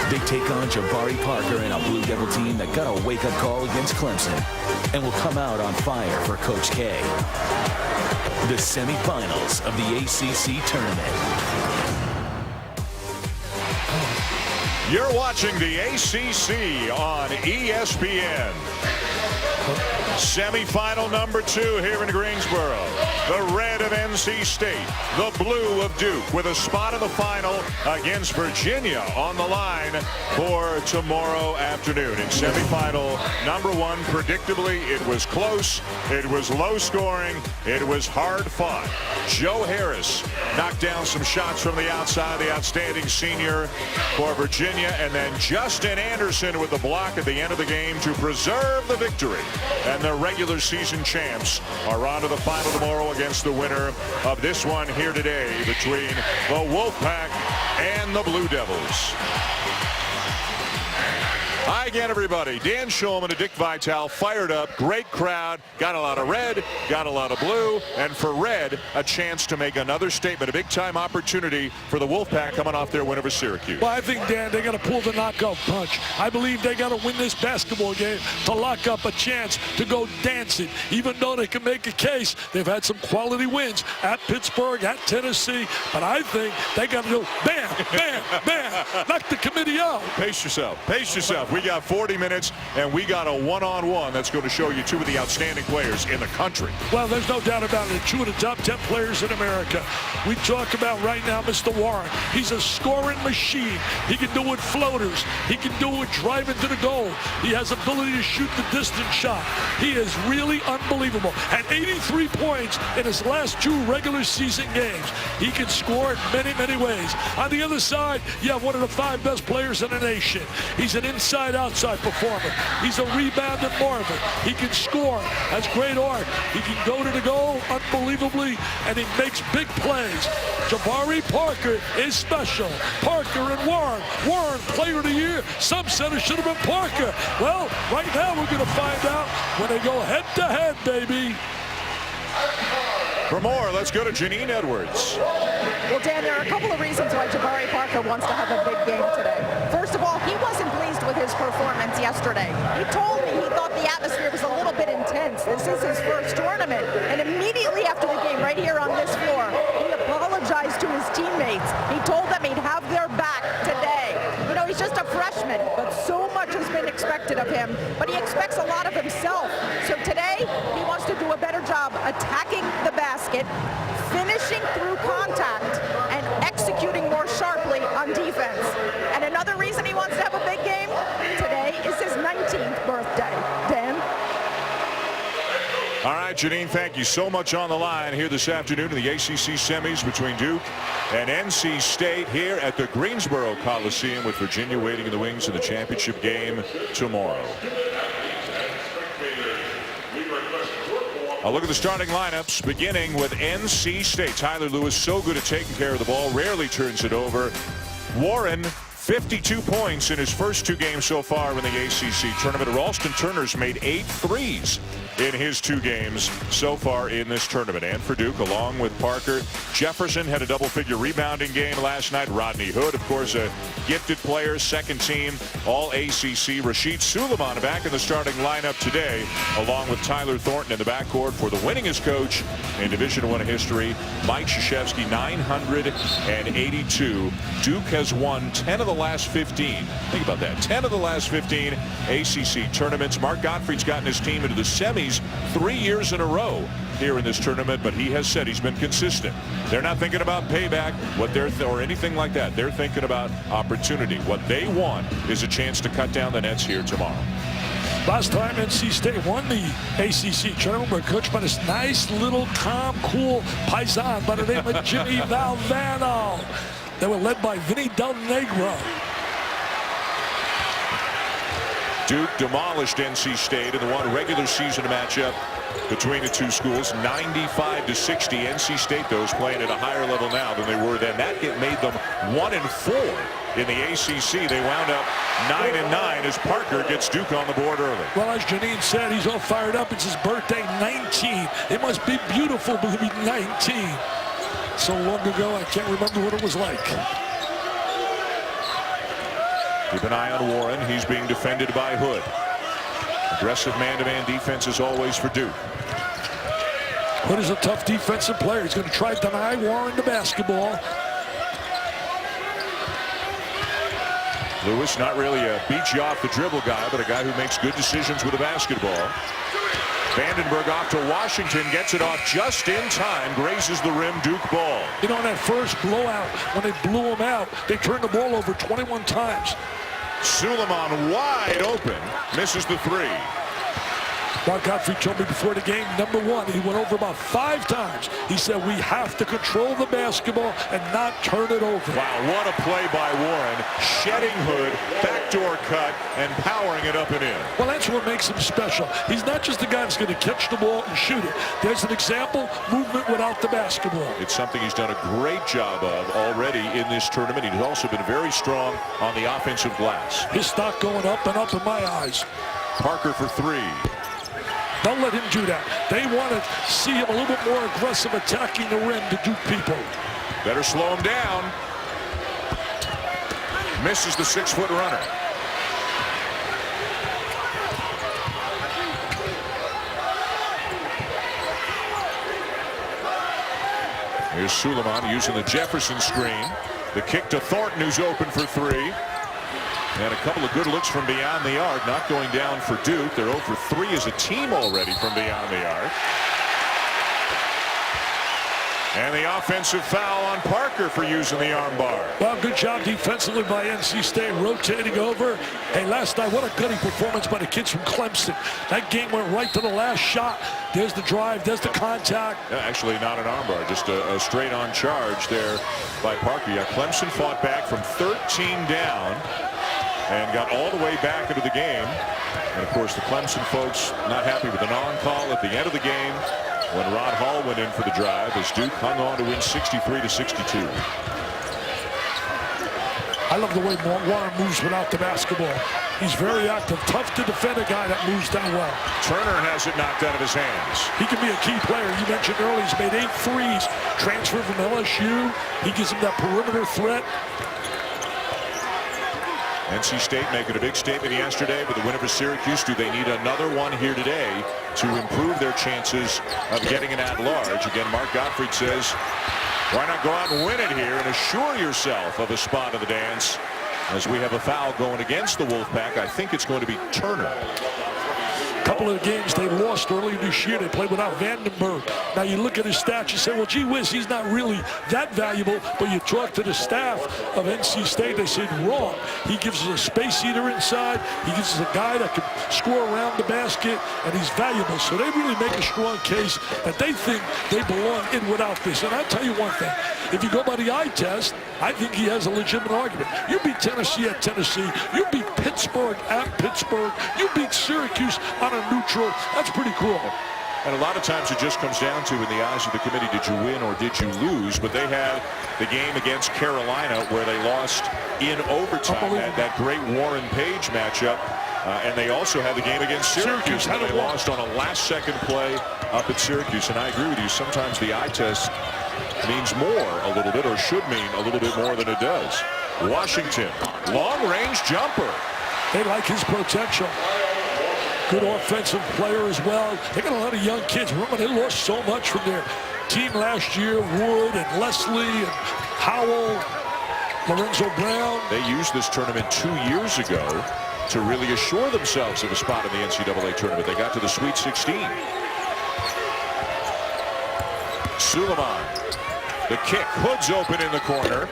They take on Jabari Parker and a Blue Devil team that got a wake-up call against Clemson and will come out on fire for Coach K. The semifinals of the ACC Tournament. You're watching the ACC on ESPN. Semifinal number 2 here in Greensboro. The red of NC State, the blue of Duke, with a spot in the final against Virginia on the line for tomorrow afternoon. In semifinal number 1, predictably, it was close, it was low scoring, it was hard fought. Joe Harris knocked down some shots from the outside, the outstanding senior for Virginia, and then Justin Anderson with the block at the end of the game to preserve the victory. And the regular season champs are on to the final tomorrow against the winner of this one here today between the Wolfpack and the Blue Devils. Hi again, everybody. Dan Shulman and Dick Vitale fired up. Great crowd. Got a lot of red, got a lot of blue, and for red, a chance to make another statement. A big-time opportunity for the Wolfpack coming off their win over Syracuse. Well, I think, Dan, they got to pull the knockout punch. I believe they got to win this basketball game to lock up a chance to go dancing. Even though they can make a case, they've had some quality wins at Pittsburgh, at Tennessee, but I think they got to go bam, bam, bam, knock the committee out. Pace yourself. Pace yourself. We got 40 minutes, and we got a one-on-one that's going to show you 2 of the outstanding players in the country. Well, there's no doubt about it. 2 of the top 10 players in America. We talk about right now Mr. Warren. He's a scoring machine. He can do it floaters. He can do it driving to the goal. He has ability to shoot the distance shot. He is really unbelievable. At 83 points in his last 2 regular season games. He can score in many, many ways. On the other side, you have one of the 5 best players in the nation. He's an inside-outside performer. He's a rebounding marvel. He can score. Has great arc. He can go to the goal unbelievably, and he makes big plays. Jabari Parker is special. Parker and Warren. Warren, player of the year. Some said it should have been Parker. Well, right now we're going to find out when they go head-to-head, baby. For more, let's go to Janine Edwards. Well, Dan, there are a couple of reasons why Jabari Parker wants to have a big game today. First of all, he wasn't pleased with his performance yesterday. He told me he thought the atmosphere was a little bit intense. This is his first tournament. And immediately after the game, right here on this floor, he apologized to his teammates. He told them he'd have their back today. You know, he's just a freshman, but so much has been expected of him. But he expects a lot of himself. So today, he wants to do a better job attacking the basket, finishing through contact, and executing more sharply on defense. And another reason he wants to have a big game today is his 19th birthday. Dan? All right, Janine, thank you so much on the line here this afternoon in the ACC semis between Duke and NC State here at the Greensboro Coliseum, with Virginia waiting in the wings in the championship game tomorrow. A look at the starting lineups, beginning with NC State. Tyler Lewis, so good at taking care of the ball, rarely turns it over. Warren, 52 points in his first 2 games so far in the ACC tournament. Ralston Turner's made 8 threes in his 2 games so far in this tournament. And for Duke, along with Parker, Jefferson had a double-figure rebounding game last night. Rodney Hood, of course, a gifted player, second team, all ACC. Rashid Suleiman back in the starting lineup today, along with Tyler Thornton in the backcourt for the winningest coach in Division I history, Mike Krzyzewski, 982. Duke has won 10 of the last 15. Think about that. 10 of the last 15 ACC tournaments. Mark Gottfried's gotten his team into the semis 3 years in a row here in this tournament, but he has said he's been consistent. They're not thinking about payback or anything like that. They're thinking about opportunity. What they want is a chance to cut down the nets here tomorrow. Last time NC State won the ACC tournament, were coached by this nice little calm, cool paisan by the name of Jimmy Valvano. They were led by Vinny Del Negro. Duke demolished NC State in the one regular season matchup between the 2 schools, 95-60. NC State, though, is playing at a higher level now than they were then. That made them 1-4 in the ACC. They wound up 9-9 as Parker gets Duke on the board early. Well, as Janine said, he's all fired up. It's his birthday, 19. It must be beautiful to be 19. So long ago, I can't remember what it was like. Keep an eye on Warren. He's being defended by Hood. Aggressive man-to-man defense as always for Duke. Hood is a tough defensive player. He's going to try to deny Warren the basketball. Lewis, not really a beat you off the dribble guy, but a guy who makes good decisions with a basketball. Vandenberg off to Washington, gets it off just in time, grazes the rim, Duke ball. You know, in that first blowout, when they blew him out, they turned the ball over 21 times. Suleiman wide open, misses the three. Mark Godfrey told me before the game, number one, he went over about 5 times. He said we have to control the basketball and not turn it over. Wow, what a play by Warren. Shedding Hood, backdoor cut, and powering it up and in. Well, that's what makes him special. He's not just the guy that's going to catch the ball and shoot it. There's an example, movement without the basketball. It's something he's done a great job of already in this tournament. He's also been very strong on the offensive glass. His stock going up and up in my eyes. Parker for three. Don't let him do that. They want to see him a little bit more aggressive attacking the rim to Duke people. Better slow him down. Misses the 6-foot runner. Here's Suleiman using the Jefferson screen. The kick to Thornton, who's open for three. And a couple of good looks from beyond the arc, not going down for Duke. They're 0 for 3 as a team already from beyond the arc. And the offensive foul on Parker for using the arm bar. Well, good job defensively by NC State, rotating over. Hey, last night, what a gutty performance by the kids from Clemson. That game went right to the last shot. There's the drive, there's the contact. Yeah, actually not an arm bar, just a straight-on charge there by Parker. Yeah, Clemson fought back from 13 down and got all the way back into the game. And of course the Clemson folks not happy with the non-call at the end of the game when Rod Hall went in for the drive as Duke hung on to win 63-62. I love the way Warren moves without the basketball. He's very active, tough to defend a guy that moves down well. Turner has it knocked out of his hands. He can be a key player. You mentioned earlier he's made 8 threes. Transfer from LSU. He gives him that perimeter threat. NC State making a big statement yesterday with the win over Syracuse. Do they need another one here today to improve their chances of getting an at-large? Again, Mark Gottfried says, why not go out and win it here and assure yourself of a spot in the dance? As we have a foul going against the Wolfpack, I think it's going to be Turner. A couple of the games they lost earlier this year, they played without Vandenberg. Now you look at his stats, you say, well, gee whiz, he's not really that valuable. But you talk to the staff of NC State, they said wrong. He gives us a space eater inside. He gives us a guy that can score around the basket, and he's valuable. So they really make a strong case that they think they belong in without this. And I'll tell you one thing. If you go by the eye test, I think he has a legitimate argument. You beat Tennessee at Tennessee. You beat Pittsburgh at Pittsburgh. You beat Syracuse on a neutral. That's pretty cool. And a lot of times it just comes down to, in the eyes of the committee, did you win or did you lose? But they had the game against Carolina where they lost in overtime, that great Warren Page matchup. And they also had the game against Syracuse where they lost on a last-second play up at Syracuse. And I agree with you, sometimes the eye test means more a little bit, or should mean a little bit more than it does. Washington, long-range jumper. They like his potential. Good offensive player as well. They got a lot of young kids. Remember, they lost so much from their team last year. Wood and Leslie and Howell, Lorenzo Brown. They used this tournament 2 years ago to really assure themselves of a spot in the NCAA tournament. They got to the Sweet 16. Suleiman, the kick. Hood's open in the corner.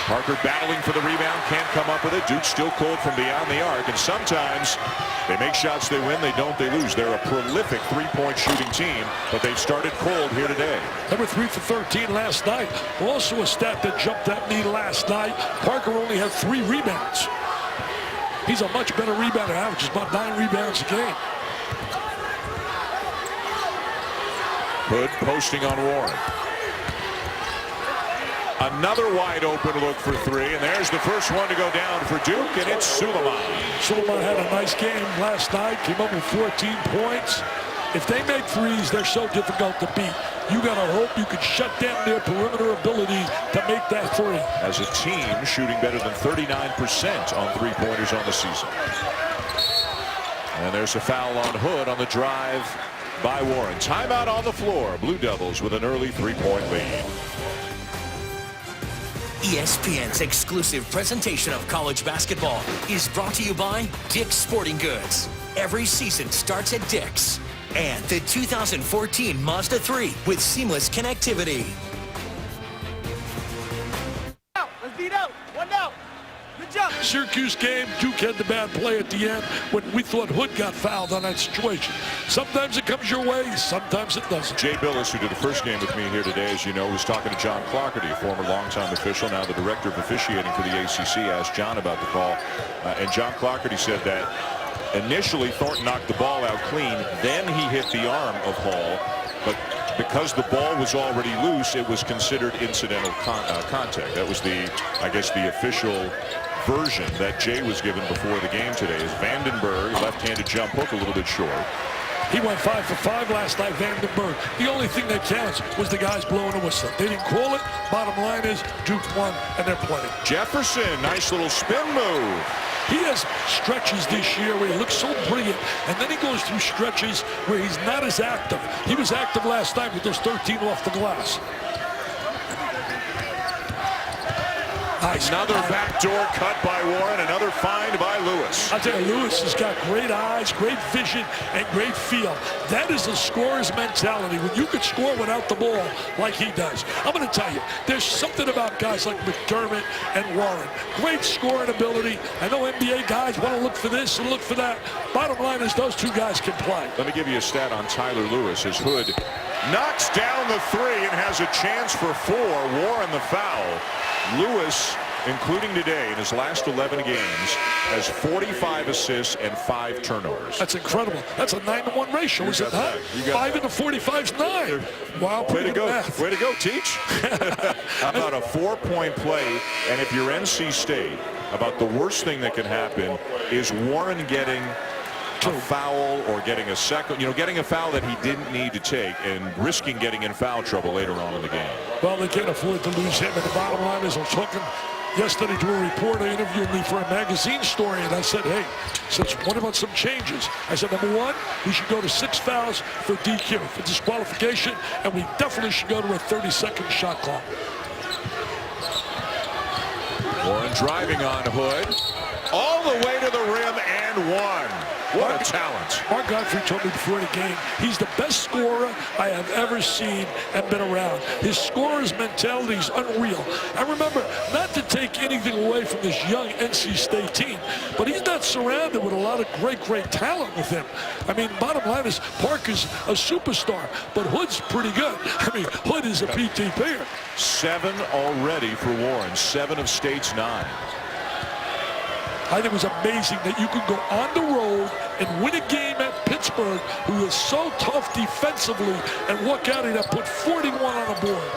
Parker battling for the rebound, can't come up with it. Duke still cold from beyond the arc, and sometimes they make shots, they win, they don't, they lose. They're a prolific three-point shooting team, but they've started cold here today. Number 3 for 13 last night. Also a stat that jumped at me last night. Parker only had 3 rebounds. He's a much better rebounder, averages about 9 rebounds a game. Hood posting on Warren. Another wide open look for 3, and there's the first one to go down for Duke, and it's Suleiman. Suleiman had a nice game last night, came up with 14 points. If they make threes, they're so difficult to beat. You got to hope you can shut down their perimeter ability to make that three. As a team, shooting better than 39% on three-pointers on the season. And there's a foul on Hood on the drive by Warren. Timeout on the floor. Blue Devils with an early three-point lead. ESPN's exclusive presentation of college basketball is brought to you by Dick's Sporting Goods. Every season starts at Dick's. And the 2014 Mazda 3 with seamless connectivity. Let's beat out. One out. Good job. Syracuse game, Duke had the bad play at the end when we thought Hood got fouled on that situation. Sometimes it comes your way, sometimes it doesn't. Jay Billis, who did the first game with me here today, as you know, was talking to John Clockerty, a former longtime official, now the director of officiating for the ACC, asked John about the call. And John Clockerty said that initially Thornton knocked the ball out clean, then he hit the arm of Hall, but because the ball was already loose, it was considered incidental contact. That was I guess the official version that Jay was given before the game today. Is Vandenberg, left-handed jump hook, a little bit short. He went 5 for 5 last night, Vandenberg. The only thing that counts was the guys blowing a whistle. They didn't call it. Bottom line is Duke won, and they're playing. Jefferson, nice little spin move. He has stretches this year where he looks so brilliant, and then he goes through stretches where he's not as active. He was active last night with those 13 off the glass. Nice. Another backdoor cut by Warren, another find by Lewis. I tell you, Lewis has got great eyes, great vision, and great feel. That is a scorer's mentality. When you can score without the ball like he does. I'm going to tell you, there's something about guys like McDermott and Warren. Great scoring ability. I know NBA guys want to look for this and look for that. Bottom line is those two guys can play. Let me give you a stat on Tyler Lewis. His Hood knocks down the three and has a chance for 4. Warren the foul. Lewis, including today, in his last 11 games, has 45 assists and 5 turnovers. That's incredible. That's a 9-to-1 ratio, is it not? 5 into 45 is 9. Wow, way to go. Math. Way to go, Teach. How about a 4-point play? And if you're NC State, about the worst thing that can happen is Warren getting a foul or getting a second, getting a foul that he didn't need to take and risking getting in foul trouble later on in the game. Well, they can't afford to lose him. And the bottom line is, I was talking yesterday to a reporter who interviewed me for a magazine story, and I said, hey, what about some changes? I said, number one, we should go to 6 fouls for DQ, for disqualification, and we definitely should go to a 30-second shot clock. Warren driving on Hood, all the way to the rim and one. What a talent. Mark Godfrey told me before the game, he's the best scorer I have ever seen and been around. His scorer's mentality is unreal. And remember, not to take anything away from this young NC State team, but he's not surrounded with a lot of great talent with him. I mean, bottom line is Parker's a superstar, but Hood's pretty good. I mean, Hood is a PT player. 7 already for Warren, 7 of State's 9. I think it was amazing that you could go on the road and win a game at Pittsburgh, who is so tough defensively, and walk out and put 41 on the board.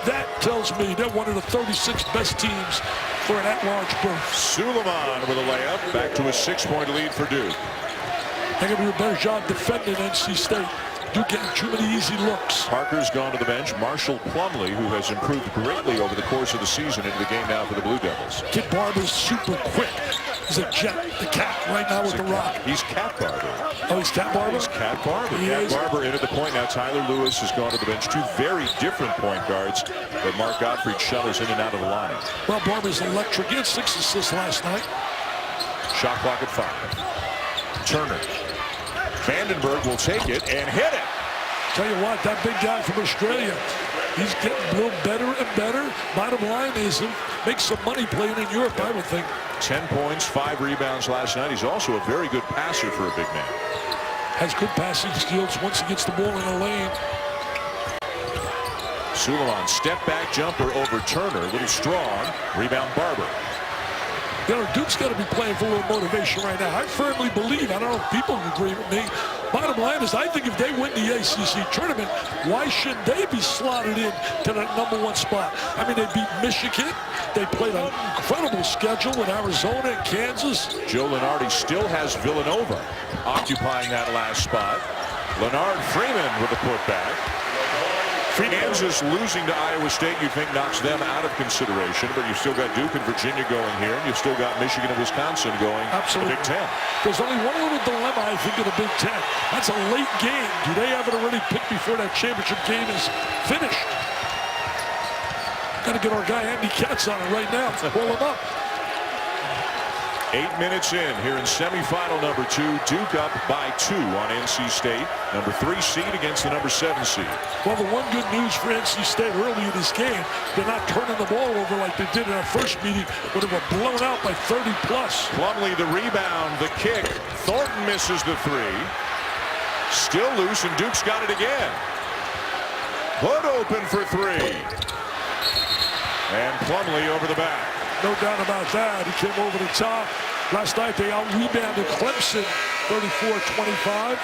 That tells me they're one of the 36 best teams for an at-large berth. Suleiman with a layup, back to a 6-point lead for Duke. They're going to do a better job defending NC State. Duke getting too many easy looks. Parker's gone to the bench. Marshall Plumlee, who has improved greatly over the course of the season, into the game now for the Blue Devils. Kid Barber's super quick. He's a jet, the cat right now with the rock. He's Cat Barber. Oh, he's Cat Barber? He's Cat Barber. Cat Barber into the point now. Tyler Lewis has gone to the bench. 2 very different point guards, but Mark Godfrey shuttles in and out of the line. Well, Barber's electric. He had 6 assists last night. Shot clock at 5. Turner. Vandenberg will take it and hit it. Tell you what, that big guy from Australia, he's getting a little better and better. Bottom line is he'll make some money playing in Europe, I would think. 10 points, 5 rebounds last night. He's also a very good passer for a big man. Has good passing skills once he gets the ball in the lane. Suleiman, step back jumper over Turner, a little strong. Rebound Barber. Duke's got to be playing for a little motivation right now. I firmly believe, I don't know if people agree with me, bottom line is I think if they win the ACC tournament, why shouldn't they be slotted in to that #1 spot? I mean, they beat Michigan. They played an incredible schedule with Arizona and Kansas. Joe Lunardi still has Villanova occupying that last spot. Leonard Freeman with the putback. Kansas losing to Iowa State, you think, knocks them out of consideration, but you've still got Duke and Virginia going here, and you've still got Michigan and Wisconsin going. Absolutely. The Big Ten. There's only one little dilemma, I think, in the Big Ten. That's a late game. Do they have it already picked before that championship game is finished? Got to get our guy Andy Katz on it right now. Pull him up. 8 minutes in here in semifinal number 2. Duke up by 2 on NC State. Number 3 seed against the number 7 seed. Well, the one good news for NC State early in this game, they're not turning the ball over like they did in our first meeting when they were blown out by 30 plus. Plumlee the rebound, the kick. Thornton misses the 3. Still loose, and Duke's got it again. Hood open for 3. And Plumlee over the back. No doubt about that. He came over the top. Last night they out-rebounded Clemson 34-25.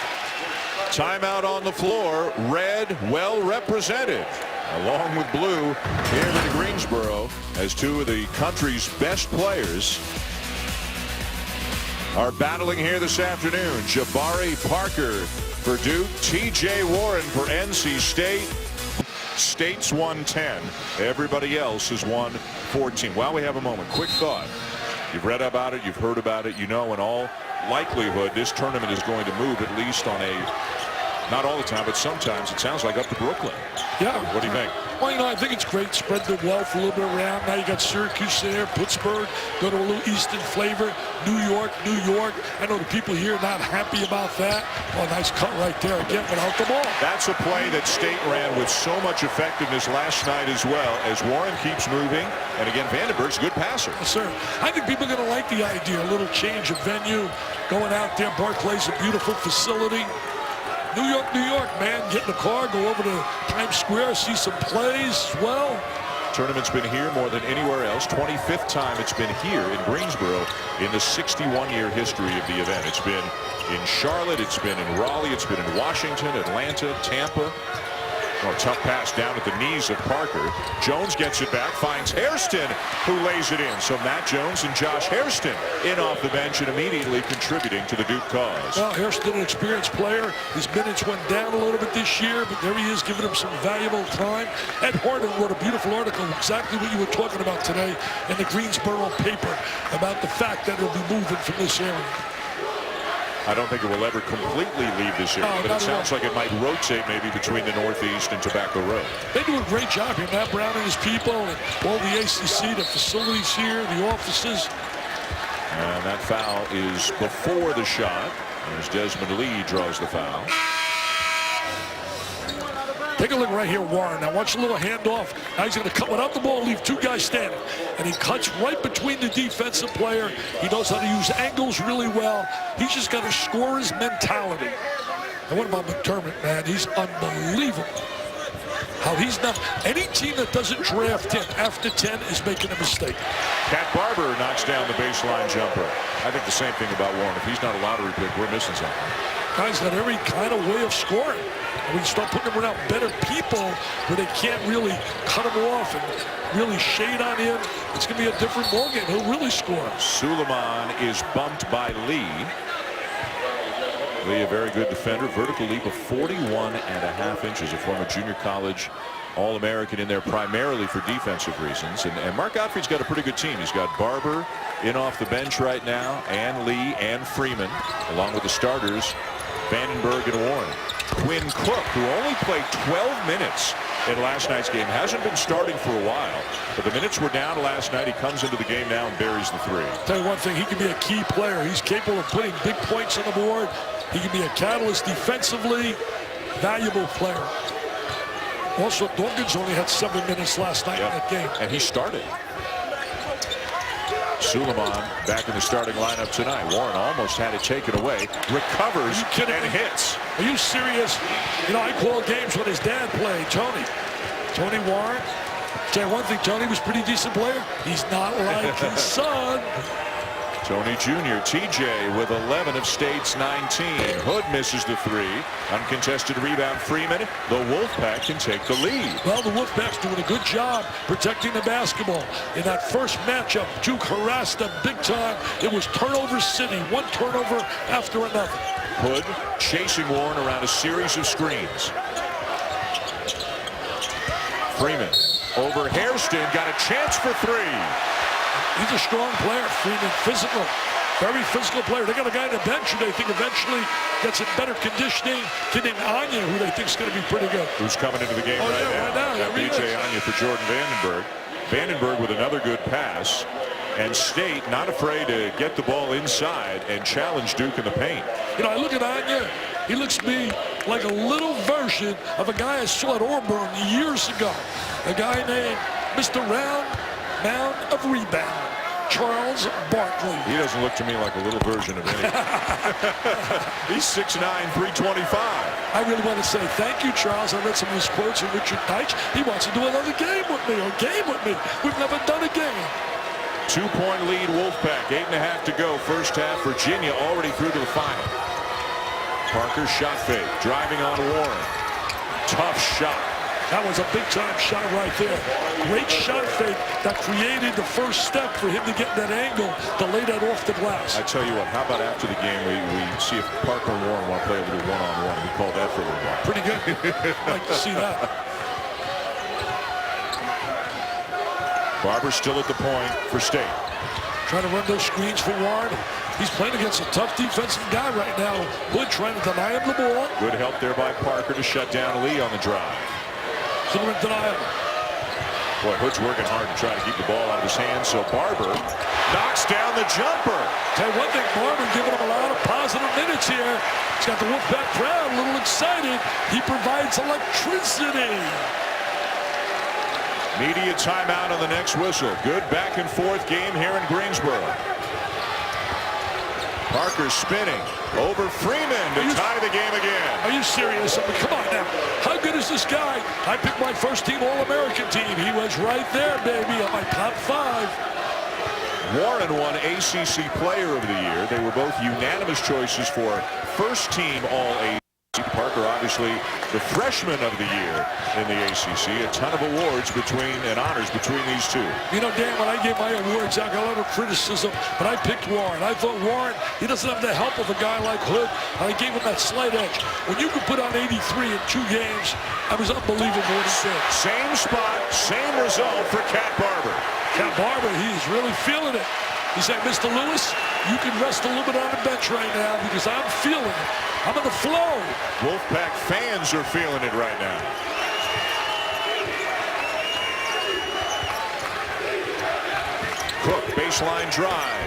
Timeout on the floor. Red well represented, along with blue, here in Greensboro, as 2 of the country's best players are battling here this afternoon. Jabari Parker for Duke, T.J. Warren for NC State. State's won 10. Everybody else has won 14. While we have a moment, quick thought. You've read about it, you've heard about it. You know, in all likelihood, this tournament is going to move at least on a, not all the time, but sometimes it sounds like up to Brooklyn. Yeah. What do you think? Well, you know, I think it's great. Spread the wealth a little bit around. Now you got Syracuse there, Pittsburgh, go to a little Eastern flavor. New York. I know the people here are not happy about that. Oh, nice cut right there again without the ball. That's a play that State ran with so much effectiveness last night as well, as Warren keeps moving. And again, Vandenberg's a good passer. Yes, sir. I think people are going to like the idea. A little change of venue. Going out there. Barclays, a beautiful facility. New York, man. Get in the car, go over to Times Square, see some plays as well. Tournament's been here more than anywhere else. 25th time it's been here in Greensboro in the 61-year history of the event. It's been in Charlotte, it's been in Raleigh, it's been in Washington, Atlanta, Tampa. Oh, tough pass down at the knees of Parker. Jones gets it back, finds Hairston, who lays it in. So Matt Jones and Josh Hairston in off the bench and immediately contributing to the Duke cause. Well, Hairston, an experienced player. His minutes went down a little bit this year, but there he is giving him some valuable time. Ed Harden wrote a beautiful article, exactly what you were talking about today in the Greensboro paper, about the fact that it'll be moving from this area. I don't think it will ever completely leave this area, but it sounds like it might rotate maybe between the Northeast and Tobacco Road. They do a great job here. Matt Brown and his people, and all the ACC, the facilities here, the offices. And that foul is before the shot, as Desmond Lee draws the foul. Take a look right here, Warren. Now watch a little handoff. Now he's going to cut without the ball, leave 2 guys standing. And he cuts right between the defensive player. He knows how to use angles really well. He's just got to score his mentality. And what about McDermott, man? He's unbelievable. How he's not, any team that doesn't draft him after 10 is making a mistake. Cat Barber knocks down the baseline jumper. I think the same thing about Warren. If he's not a lottery pick, we're missing something. Guy's got every kind of way of scoring. And we can start putting him around better people where they can't really cut him off and really shade on him. It's going to be a different ballgame. He'll really score. Suleiman is bumped by Lee. Lee, a very good defender. Vertical leap of 41.5 inches. A former junior college All-American in there primarily for defensive reasons. And Mark Gottfried's got a pretty good team. He's got Barber in off the bench right now, and Lee and Freeman, along with the starters, Vandenberg and Warren. Quinn Cook, who only played 12 minutes in last night's game, hasn't been starting for a while, but the minutes were down last night. He comes into the game now and buries the 3. Tell you one thing, he can be a key player. He's capable of putting big points on the board. He can be a catalyst defensively. Valuable player. Also, Dawkins only had 7 minutes last night in that game. And he started. Suleiman back in the starting lineup tonight. Warren almost had it taken away. Recovers and hits. Are you serious? You know, I call games when his dad played, Tony Warren. Tell you one thing, Tony was a pretty decent player. He's not like his son. Tony Jr., TJ with 11 of State's 19. Hood misses the 3. Uncontested rebound, Freeman. The Wolfpack can take the lead. Well, the Wolfpack's doing a good job protecting the basketball. In that first matchup, Duke harassed them big time. It was turnover city, one turnover after another. Hood chasing Warren around a series of screens. Freeman over Hairston, got a chance for three. He's a strong player, Freeman, physical. Very physical player. They got a guy on the bench who they think eventually gets in better conditioning. Kid named Anya, who they think is going to be pretty good. Who's coming into the game right now. Yeah, BJ Anya for Jordan Vandenberg. Vandenberg with another good pass. And State not afraid to get the ball inside and challenge Duke in the paint. You know, I look at Anya. He looks to me like a little version of a guy I saw at Auburn years ago. A guy named Mr. Round Mound of Rebound, Charles Barkley. He doesn't look to me like a little version of anything. He's 6'9", 325. I really want to say thank you, Charles. I read some of his quotes from Richard Deitch. He wants to do another game with me, or game with me. We've never done a game. 2-point lead, Wolfpack. 8.5 to go. First half. Virginia already through to the final. Parker shot fake, driving on Warren. Tough shot. That was a big-time shot right there. Great shot fake that created the first step for him to get in that angle to lay that off the glass. I tell you what, how about after the game we see if Parker and Warren want to play a little one-on-one. We call that for a little while. Pretty good. I'd like to see that. Barber still at the point for State. Trying to run those screens for Warren. He's playing against a tough defensive guy right now. Hood trying to deny him the ball. Good help there by Parker to shut down Lee on the drive. Couldn't deny him. Boy, Hood's working hard to try to keep the ball out of his hands, so Barber knocks down the jumper. Tell you one thing, Barber giving him a lot of positive minutes here. He's got the Wolfpack crowd a little excited. He provides electricity. Media timeout on the next whistle. Good back and forth game here in Greensboro. Parker spinning over Freeman to tie the game again. Are you serious? I mean, come on now. How good is this guy? I picked my first team All-American team. He was right there, baby, on my top 5. Warren won ACC Player of the Year. They were both unanimous choices for first team All-ACC. Parker, obviously, the freshman of the year in the ACC. A ton of awards and honors between these two. You know, Dan, when I gave my awards, I got a lot of criticism, but I picked Warren. I thought Warren, he doesn't have the help of a guy like Hood, and I gave him that slight edge. When you could put on 83 in 2 games, that was unbelievable what he did. Same spot, same result for Cat Barber. Cat Barber, he's really feeling it. He said, Mr. Lewis, you can rest a little bit on the bench right now because I'm feeling it. I'm in the flow. Wolfpack fans are feeling it right now. Cook, baseline drive.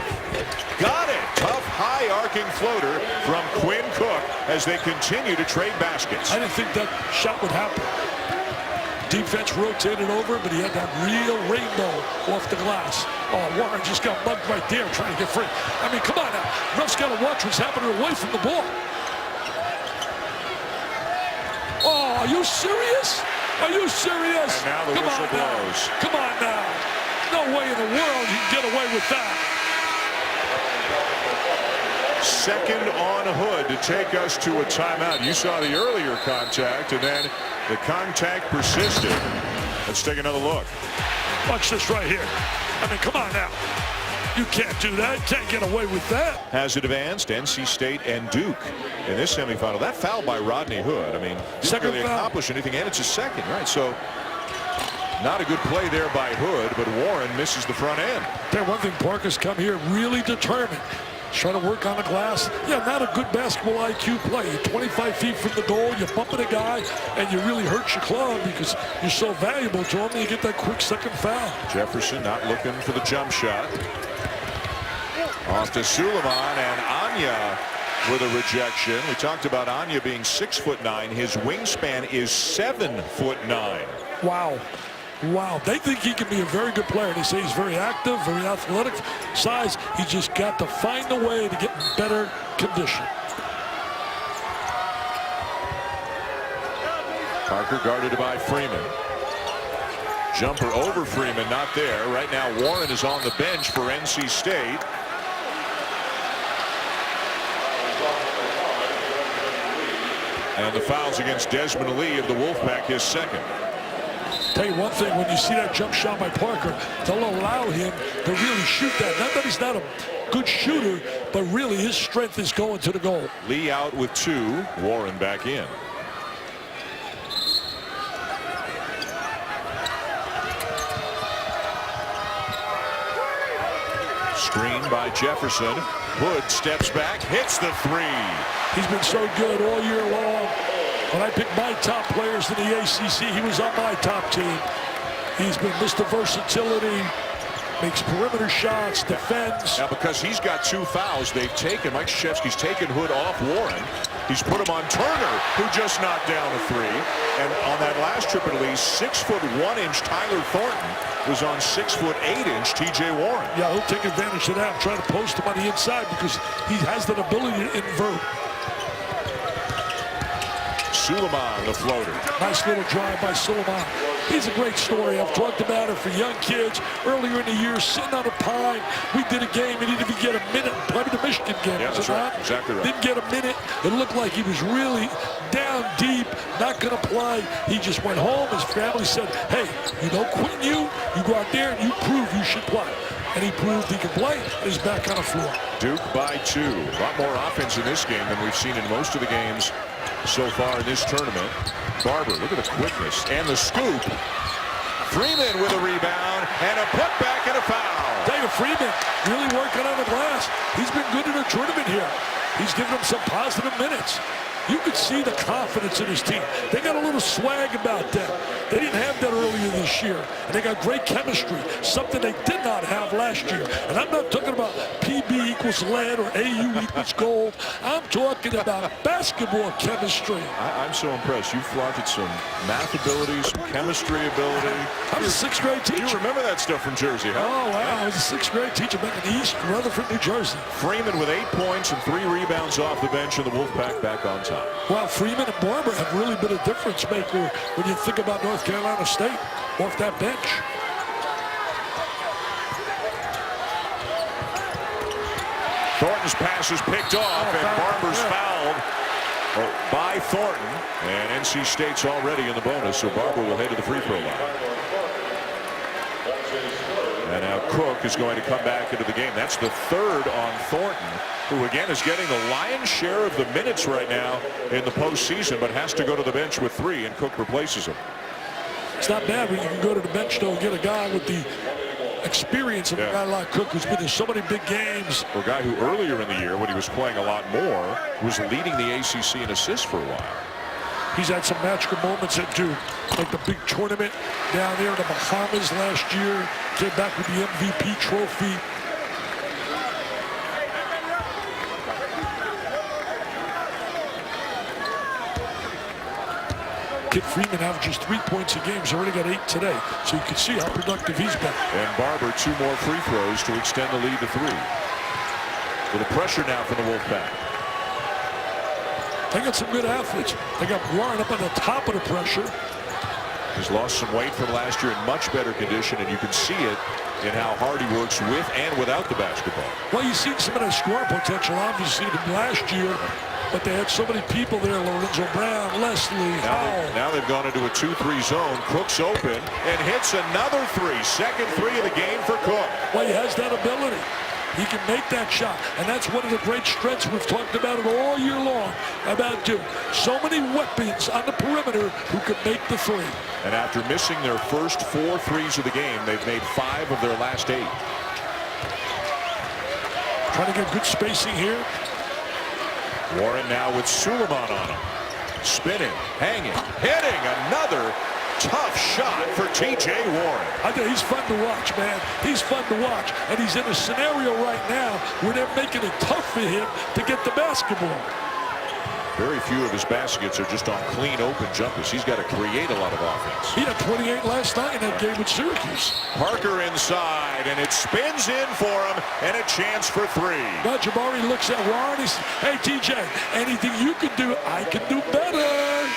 Got it. Tough, high arcing floater from Quinn Cook as they continue to trade baskets. I didn't think that shot would happen. Defense rotated over, but he had that real rainbow off the glass. Oh, Warren just got mugged right there trying to get free. I mean, come on now. Ref's got to watch what's happening away from the ball. Oh, are you serious? Are you serious? And now the whistle blows. Come on now. No way in the world you can get away with that. Second on Hood to take us to a timeout. You saw the earlier contact, and then the contact persisted. Let's take another look. Watch this right here. I mean, come on now. You can't do that. Can't get away with that. Has it advanced? NC State and Duke in this semifinal. That foul by Rodney Hood. I mean, didn't really accomplish anything, and it's a second, right? So, not a good play there by Hood, but Warren misses the front end. One thing, Parker's come here really determined. He's trying to work on the glass. Yeah, not a good basketball IQ play. You're 25 feet from the goal, you're bumping a guy, and you really hurt your club because you're so valuable to him, and you get that quick second foul. Jefferson not looking for the jump shot. Off to Suleiman, and Anya with a rejection. We talked about Anya being 6'9". His wingspan is 7'9". Wow. Wow, they think he can be a very good player. They say he's very active, very athletic, size. He just got to find a way to get in better condition. Parker guarded by Freeman. Jumper over Freeman, not there. Right now, Warren is on the bench for NC State. And the fouls against Desmond Lee of the Wolfpack, his second. Tell you one thing, when you see that jump shot by Parker, they'll allow him to really shoot that. Not that he's not a good shooter, but really his strength is going to the goal. Lee out with 2. Warren back in. Screen by Jefferson. Hood steps back, hits the 3. He's been so good all year long. When I picked my top players in the ACC, he was on my top team. He's been Mr. Versatility, makes perimeter shots, defends. Now, because he's got 2 fouls, they've taken, Mike Krzyzewski's taken Hood off Warren. He's put him on Turner, who just knocked down a 3. And on that last trip at least, 6'1" Tyler Thornton was on 6'8" TJ Warren. Yeah, he'll take advantage of that and try to post him on the inside because he has that ability to invert. Suleiman, the floater. Nice little drive by Suleiman. He's a great story. I've talked about it for young kids. Earlier in the year, sitting on a pine, we did a game. He didn't even get a minute. Played the Michigan game. Yeah, that's right. Exactly right. Didn't get a minute. It looked like he was really down deep, not going to play. He just went home. His family said, hey, you don't quit you. You go out there and you prove you should play. And he proved he can play. He's back on the floor. Duke by 2. A lot more offense in this game than we've seen in most of the games so far in this tournament. Barber, look at the quickness and the scoop. Freeman with a rebound and a putback and a foul. David Freeman really working on the glass. He's been good in the tournament here. He's given them some positive minutes. You could see the confidence in his team. They got a little swag about them. They didn't have that earlier this year. And they got great chemistry, something they did not have last year. And I'm not talking about PB equals lead or AU equals gold. I'm talking about basketball chemistry. I'm so impressed. You flaunted some math ability, some chemistry ability. I was a 6th grade teacher. You remember that stuff from Jersey, huh? Oh, wow. I was a 6th grade teacher back in East Rutherford, New Jersey. Freeman with 8 points and 3 rebounds off the bench, and the Wolfpack back on top. Well, Freeman and Barber have really been a difference maker when you think about North Carolina State off that bench. Thornton's pass is picked off, and Barber's fouled by Thornton. And NC State's already in the bonus, so Barber will head to the free throw line. And now Cook is going to come back into the game. That's the 3rd on Thornton, who again is getting the lion's share of the minutes right now in the postseason, but has to go to the bench with 3, and Cook replaces him. It's not bad when you can go to the bench, though, and get a guy with the experience of a guy like Cook, who's been in so many big games. A guy who earlier in the year, when he was playing a lot more, was leading the ACC in assists for a while. He's had some magical moments at Duke, like the big tournament down there in the Bahamas last year. Came back with the MVP trophy. Kid Freeman averages 3 points a game. He's already got 8 today. So you can see how productive he's been. And Barber 2 more free throws to extend the lead to 3. With the pressure now from the Wolfpack. They got some good athletes. They got Warren up on the top of the pressure. He's lost some weight from last year, in much better condition, and you can see it in how hard he works with and without the basketball. Well, you've seen some of that scoring potential, obviously, last year, but they had so many people there. Lorenzo Brown, Leslie, Howell. Now they've gone into a 2-3 zone. Cook's open and hits another 3. Second 3 of the game for Cook. Well, he has that ability. He can make that shot, and that's one of the great strengths we've talked about it all year long about Duke. So many weapons on the perimeter who can make the 3. And after missing their first 4 threes of the game, they've made 5 of their last 8. Trying to get good spacing here. Warren now with Suleiman on him. Spinning, hanging, hitting another tough shot for TJ Warren. I think he's fun to watch, man. He's fun to watch. And he's in a scenario right now where they're making it tough for him to get the basketball. Very few of his baskets are just on clean open jumpers. He's got to create a lot of offense. He had 28 last night in that game with Syracuse. Parker inside, and it spins in for him, and a chance for 3. Now Jabari looks at Warren. He says, hey, TJ, anything you can do, I can do better.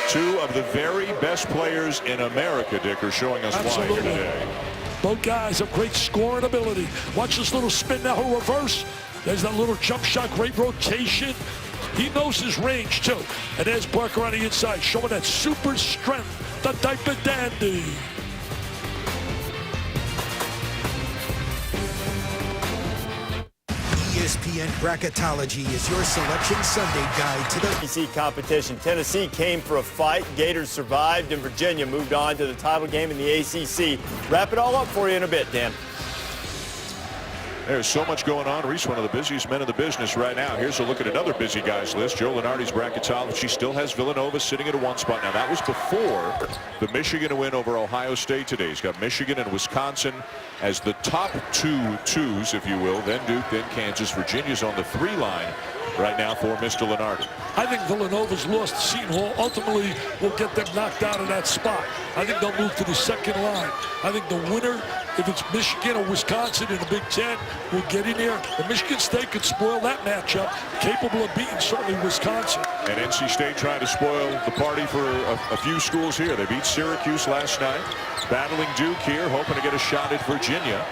2 of the very best players in America, Dick, are showing us why here today. Both guys have great scoring ability. Watch this little spin now, he'll reverse. There's that little jump shot, great rotation. He knows his range, too. And there's Parker on the inside, showing that super strength the diaper dandy. ESPN Bracketology is your selection Sunday guide to the ACC competition. Tennessee came for a fight. Gators survived, and Virginia moved on to the title game in the ACC. Wrap it all up for you in a bit, Dan. There's so much going on. Reese, one of the busiest men in the business right now. Here's a look at another busy guys list. Joe Lunardi's bracketology still has Villanova sitting at a 1 spot. Now, that was before the Michigan win over Ohio State today. He's got Michigan and Wisconsin as the top twos, if you will. Then Duke, then Kansas. Virginia's on the 3 line right now for Mr. Lunardi. I think Villanova's lost to Seton Hall ultimately will get them knocked out of that spot. I think they'll move to the 2nd line. I think the winner, if it's Michigan or Wisconsin in the Big Ten, will get in there. The Michigan State could spoil that matchup, capable of beating certainly Wisconsin. And NC State trying to spoil the party for a few schools here. They beat Syracuse last night, battling Duke here, hoping to get a shot at Virginia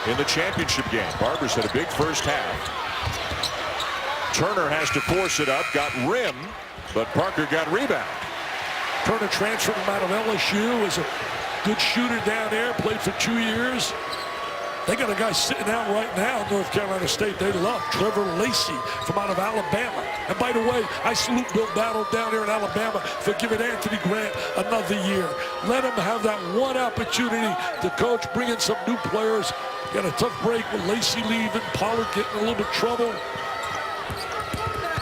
in the championship game. Barber's had a big first half. Turner has to force it up, got rim, but Parker got rebound. Turner transferred him out of LSU, is a good shooter down there, played for 2 years. They got a guy sitting out right now in North Carolina State they love, Trevor Lacey from out of Alabama. And by the way, I salute Bill Battle down there in Alabama for giving Anthony Grant another year. Let him have that one opportunity to coach, bring in some new players. Got a tough break with Lacey leaving, Pollard getting a little bit of trouble.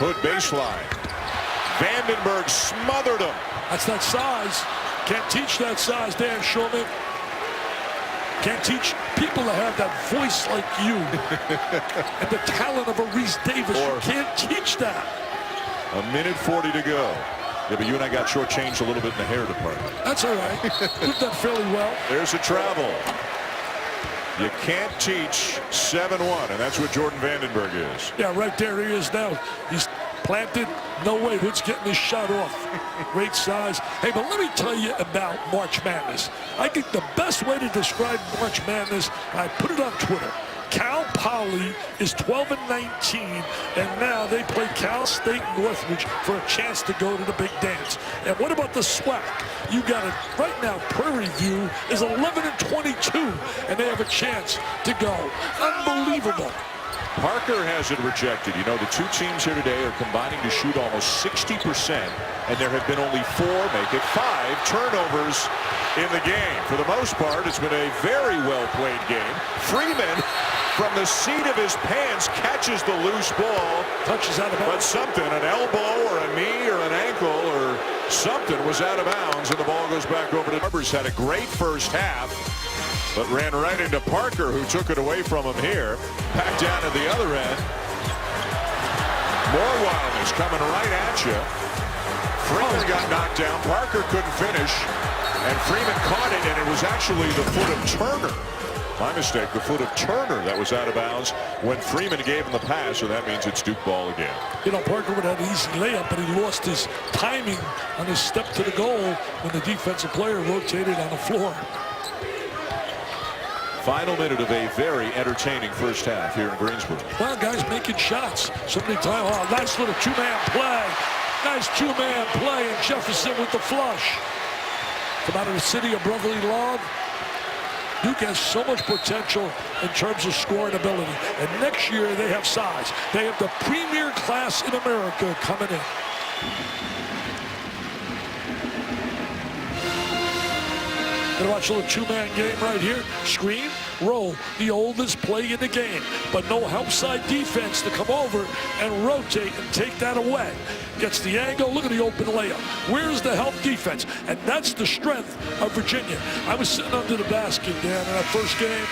Hood baseline. Vandenberg smothered him. That's that size. Can't teach that size, Dan Shulman. Can't teach people to have that voice like you and the talent of a Reese Davis. You can't teach that. 1:40 to go. Yeah, but you and I got shortchanged a little bit in the hair department. That's all right. We've done fairly well. There's a travel. You can't teach 7-1, and that's what Jordan Vandenberg is. Yeah, right there he is now. He's planted. No way. Hood's getting his shot off. Great size. Hey, but let me tell you about March Madness. I think the best way to describe March Madness, I put it on Twitter. Cal Poly is 12-19, and now they play Cal State Northridge for a chance to go to the big dance. And what about the SWAC? You got it right now. Prairie View is 11-22, and they have a chance to go. Unbelievable. Parker has it rejected. You know, the two teams here today are combining to shoot almost 60%, and there have been only 4, make it 5, turnovers in the game. For the most part, it's been a very well-played game. Freeman, from the seat of his pants, catches the loose ball. Touches out of bounds. But something, an elbow or a knee or an ankle or something was out of bounds, and the ball goes back over to Barber's. Had a great first half, but ran right into Parker, who took it away from him here. Back down at the other end. More wildness coming right at you. Freeman got knocked down. Parker couldn't finish, and Freeman caught it, and it was actually the foot of Turner. My mistake, the foot of Turner that was out of bounds when Freeman gave him the pass, so that means it's Duke ball again. You know, Parker would have an easy layup, but he lost his timing on his step to the goal when the defensive player rotated on the floor. Final minute of a very entertaining first half here in Greensboro. Well, guys making shots. So many times. Oh, nice little two-man play. Nice two-man play, and Jefferson with the flush. From out of the city of brotherly love. Duke has so much potential in terms of scoring ability. And next year, they have size. They have the premier class in America coming in. Gonna watch a little two-man game right here. Screen, roll, the oldest play in the game. But no help side defense to come over and rotate and take that away. Gets the angle, look at the open layup. Where's the help defense? And that's the strength of Virginia. I was sitting under the basket, Dan, in that first game.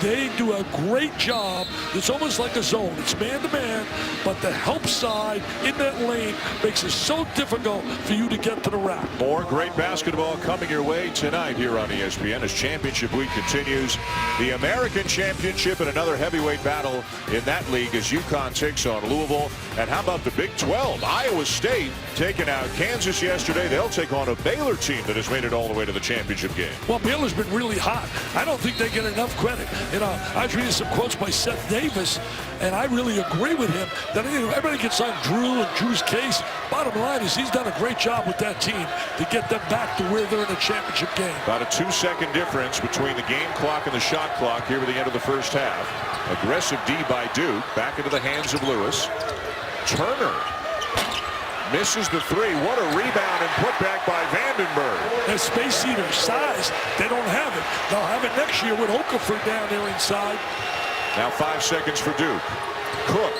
They do a great job. It's almost like a zone. It's man-to-man, but the help side in that lane makes it so difficult for you to get to the rack. More great basketball coming your way tonight here on ESPN as championship week continues. The American Championship and another heavyweight battle in that league as UConn takes on Louisville. And how about the Big 12? Iowa State taking out Kansas yesterday. They'll take on a Baylor team that has made it all the way to the championship game. Well, Baylor's been really hot. I don't think they get enough credit. You know, I was reading some quotes by Seth Davis, and I really agree with him that everybody gets on Drew and Drew's case. Bottom line is he's done a great job with that team to get them back to where they're in a championship game. About a 2-second difference between the game clock and the shot clock here at the end of the first half. Aggressive D by Duke. Back into the hands of Lewis. Turner misses the three. What a rebound and put back by Vandenberg. And Space Eater size, they don't have it. They'll have it next year with Okafor down there inside. Now 5 seconds for Duke. Cook.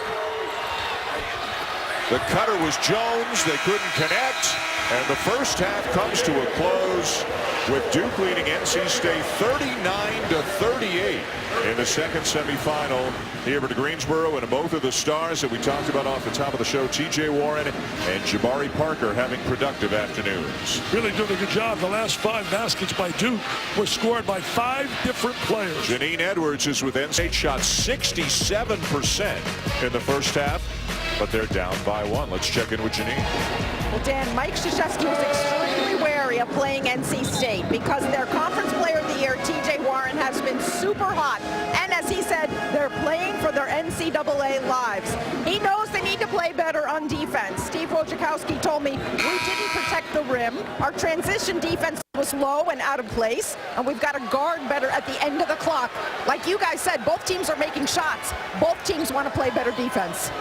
The cutter was Jones. They couldn't connect. And the first half comes to a close with Duke leading NC State 39-38 in the second semifinal here at Greensboro. And both of the stars that we talked about off the top of the show, T.J. Warren and Jabari Parker, having productive afternoons. Really doing a good job. The last 5 baskets by Duke were scored by 5 different players. Janine Edwards is with NC State, shot 67% in the first half, but they're down by 1. Let's check in with Janine. Well, Dan, Mike Krzyzewski was extremely wary of playing NC State because their conference player of the year, T.J. Warren, has been super hot. And as he said, they're playing for their NCAA lives. He knows they need to play better on defense. Steve Wojciechowski told me, we didn't protect the rim. Our transition defense was low and out of place, and we've got to guard better at the end of the clock. Like you guys said, both teams are making shots. Both teams want to play better defense.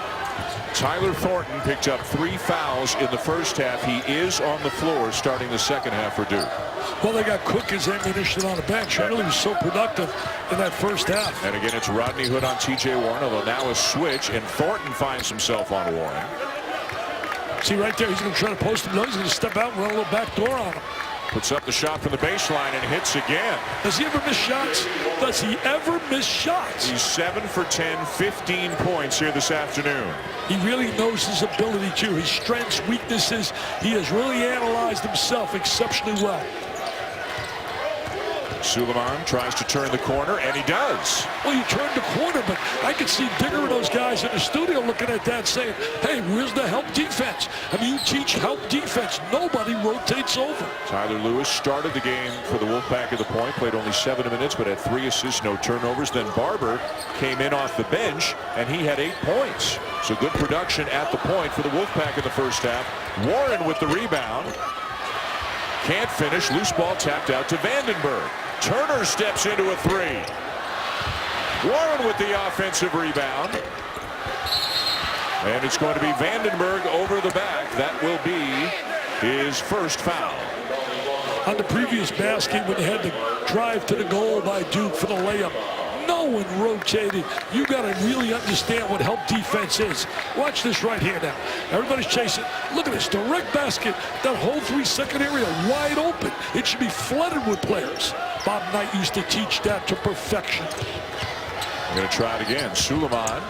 Tyler Thornton picked up 3 fouls in the first half. He is on the floor starting the second half for Duke. Well, they got Cook as ammunition on the bench. Really was so productive in that first half. And again, it's Rodney Hood on T.J. Warren, although now a switch, and Thornton finds himself on Warren. See right there, he's going to try to post him. No, he's going to step out and run a little back door on him. Puts up the shot from the baseline and hits again. Does he ever miss shots? Does he ever miss shots? He's 7 for 10, 15 points here this afternoon. He really knows his ability too. His strengths, weaknesses. He has really analyzed himself exceptionally well. Suleiman tries to turn the corner, and he does. Well, you turned the corner, but I could see Digger and those guys in the studio looking at that saying, hey, where's the help defense? I mean, you teach help defense. Nobody rotates over. Tyler Lewis started the game for the Wolfpack at the point, played only 7 minutes, but had 3 assists, no turnovers. Then Barber came in off the bench, and he had 8 points. So good production at the point for the Wolfpack in the first half. Warren with the rebound. Can't finish. Loose ball tapped out to Vandenberg. Turner steps into a 3. Warren with the offensive rebound. And it's going to be Vandenberg over the back. That will be his first foul. On the previous basket, when you had to drive to the goal by Duke for the layup, no one rotated. You got to really understand what help defense is. Watch this right here now. Everybody's chasing. Look at this direct basket. That whole 3-second area wide open. It should be flooded with players. Bob Knight used to teach that to perfection. I'm going to try it again. Suleiman.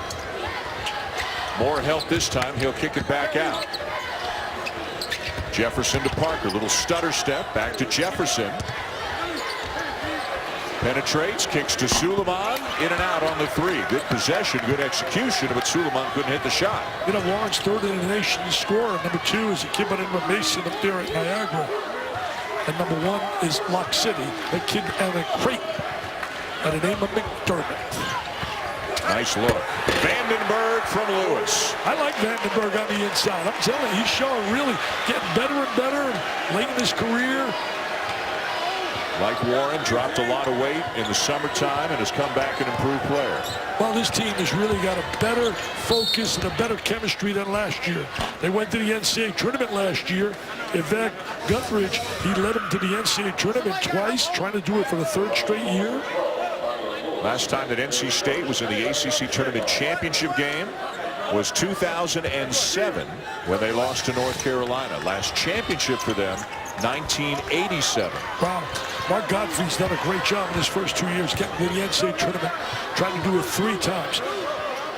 More help this time. He'll kick it back out. Jefferson to Parker. Little stutter step. Back to Jefferson. Penetrates, kicks to Suleiman, in and out on the 3. Good possession, good execution, but Suleiman couldn't hit the shot. You know, Warren's 3rd in the nation scorer. Number 2 is a kid by the name of Mason up there at Niagara. And number 1 is Lock City, a kid and a crate by the name of McDermott. Nice look. Vandenberg from Lewis. I like Vandenberg on the inside. I'm telling you, he's showing really getting better and better late in his career. Like Warren, dropped a lot of weight in the summertime and has come back an improved player. Well, this team has really got a better focus and a better chemistry than last year. They went to the NCAA tournament last year. Yvette Guthridge, he led them to the NCAA tournament twice, trying to do it for the 3rd straight year. Last time that NC State was in the ACC Tournament Championship game was 2007 when they lost to North Carolina. Last championship for them, 1987. Wow. Mark Godfrey's done a great job in his first 2 years getting to the NCAA tournament, trying to do it 3 times.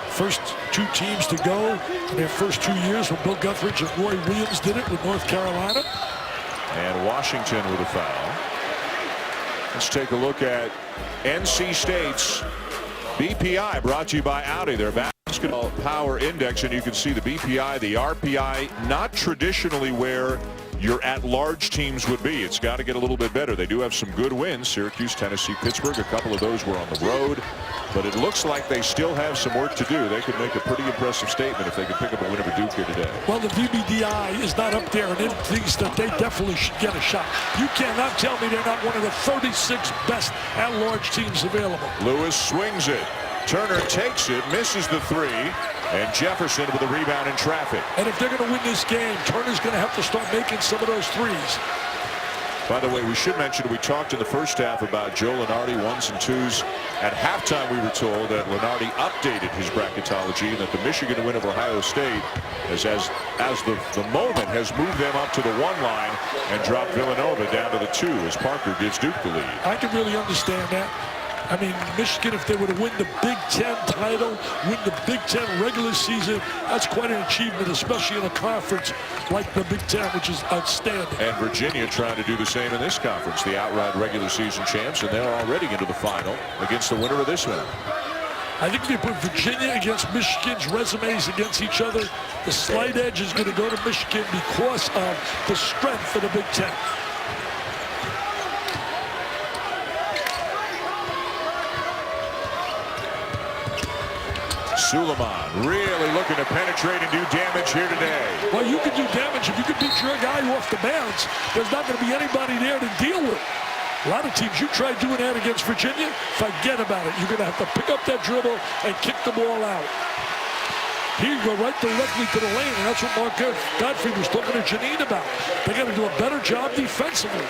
First 2 teams to go in their first 2 years when Bill Guthridge and Roy Williams did it with North Carolina. And Washington with a foul. Let's take a look at NC State's BPI, brought to you by Audi. Their basketball power index, and you can see the BPI, the RPI, not traditionally where your at-large teams would be. It's got to get a little bit better. They do have some good wins. Syracuse, Tennessee, Pittsburgh. A couple of those were on the road. But it looks like they still have some work to do. They could make a pretty impressive statement if they could pick up a win over Duke here today. Well, the VBDI is not up there, and it thinks that they definitely should get a shot. You cannot tell me they're not one of the 36 best at-large teams available. Lewis swings it. Turner takes it, misses the three, and Jefferson with a rebound in traffic. And if they're going to win this game, Turner's going to have to start making some of those threes. By the way, we should mention we talked in the first half about Joe Lunardi, ones and twos. At halftime, we were told that Lunardi updated his bracketology and that the Michigan win over Ohio State, as the moment, has moved them up to the 1 line and dropped Villanova down to the 2 as Parker gives Duke the lead. I can really understand that. I mean, Michigan, if they were to win the Big Ten title, win the Big Ten regular season, that's quite an achievement, especially in a conference like the Big Ten, which is outstanding. And Virginia trying to do the same in this conference, the outright regular season champs, and they're already into the final against the winner of this one. I think if you put Virginia against Michigan's resumes against each other, the slight edge is going to go to Michigan because of the strength of the Big Ten. Suleiman really looking to penetrate and do damage here today. Well, you can do damage if you can beat your guy off the bounce. There's not going to be anybody there to deal with. A lot of teams, you try doing that against Virginia, forget about it. You're going to have to pick up that dribble and kick the ball out. Here you go right directly to the lane, and that's what Mark Gottfried was talking to Janine about. They got to do a better job defensively.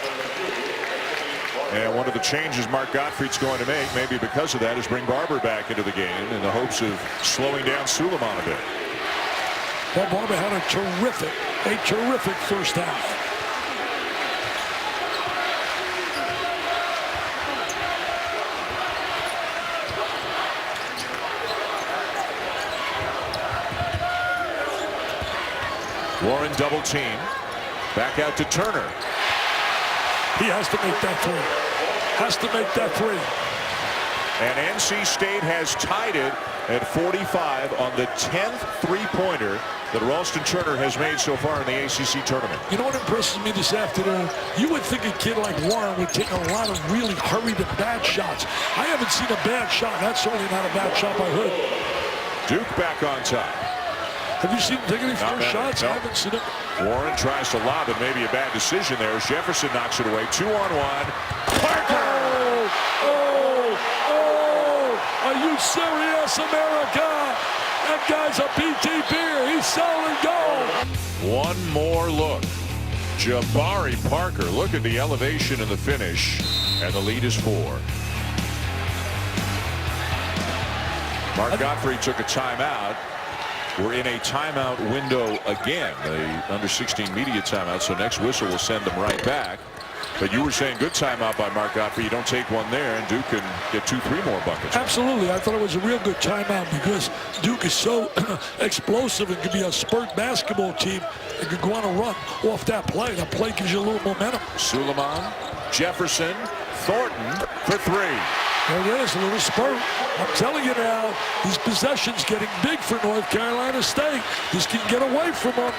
And one of the changes Mark Gottfried's going to make, maybe because of that, is bring Barber back into the game in the hopes of slowing down Suleiman a bit. Well, Barber had a terrific first half. Warren double team. Back out to Turner. He has to make that three. Has to make that three. And NC State has tied it at 45 on the 10th three-pointer that Ralston Turner has made so far in the ACC tournament. You know what impresses me this afternoon? You would think a kid like Warren would take a lot of really hurried and bad shots. I haven't seen a bad shot. That's certainly not a bad shot by Hood. Duke back on top. Have you seen him take any first shots? No. I haven't seen him. Warren tries to lob it. Maybe a bad decision there as Jefferson knocks it away. 2-on-1. Parker! Are you serious, America? That guy's a PTP. He's selling gold. One more look. Jabari Parker. Look at the elevation and the finish. And the lead is 4. Mark Gottfried took a timeout. We're in a timeout window again, the under-16 media timeout, so next whistle will send them right back. But you were saying good timeout by Mark Gottfried. You don't take one there, and Duke can get 2-3 more buckets. Absolutely. I thought it was a real good timeout because Duke is so explosive and can be a spurt basketball team and can go on a run off that play. That play gives you a little momentum. Suleiman, Jefferson, Thornton for 3. There it is, a little spurt. I'm telling you now, these possessions getting big for North Carolina State. This can get away from them.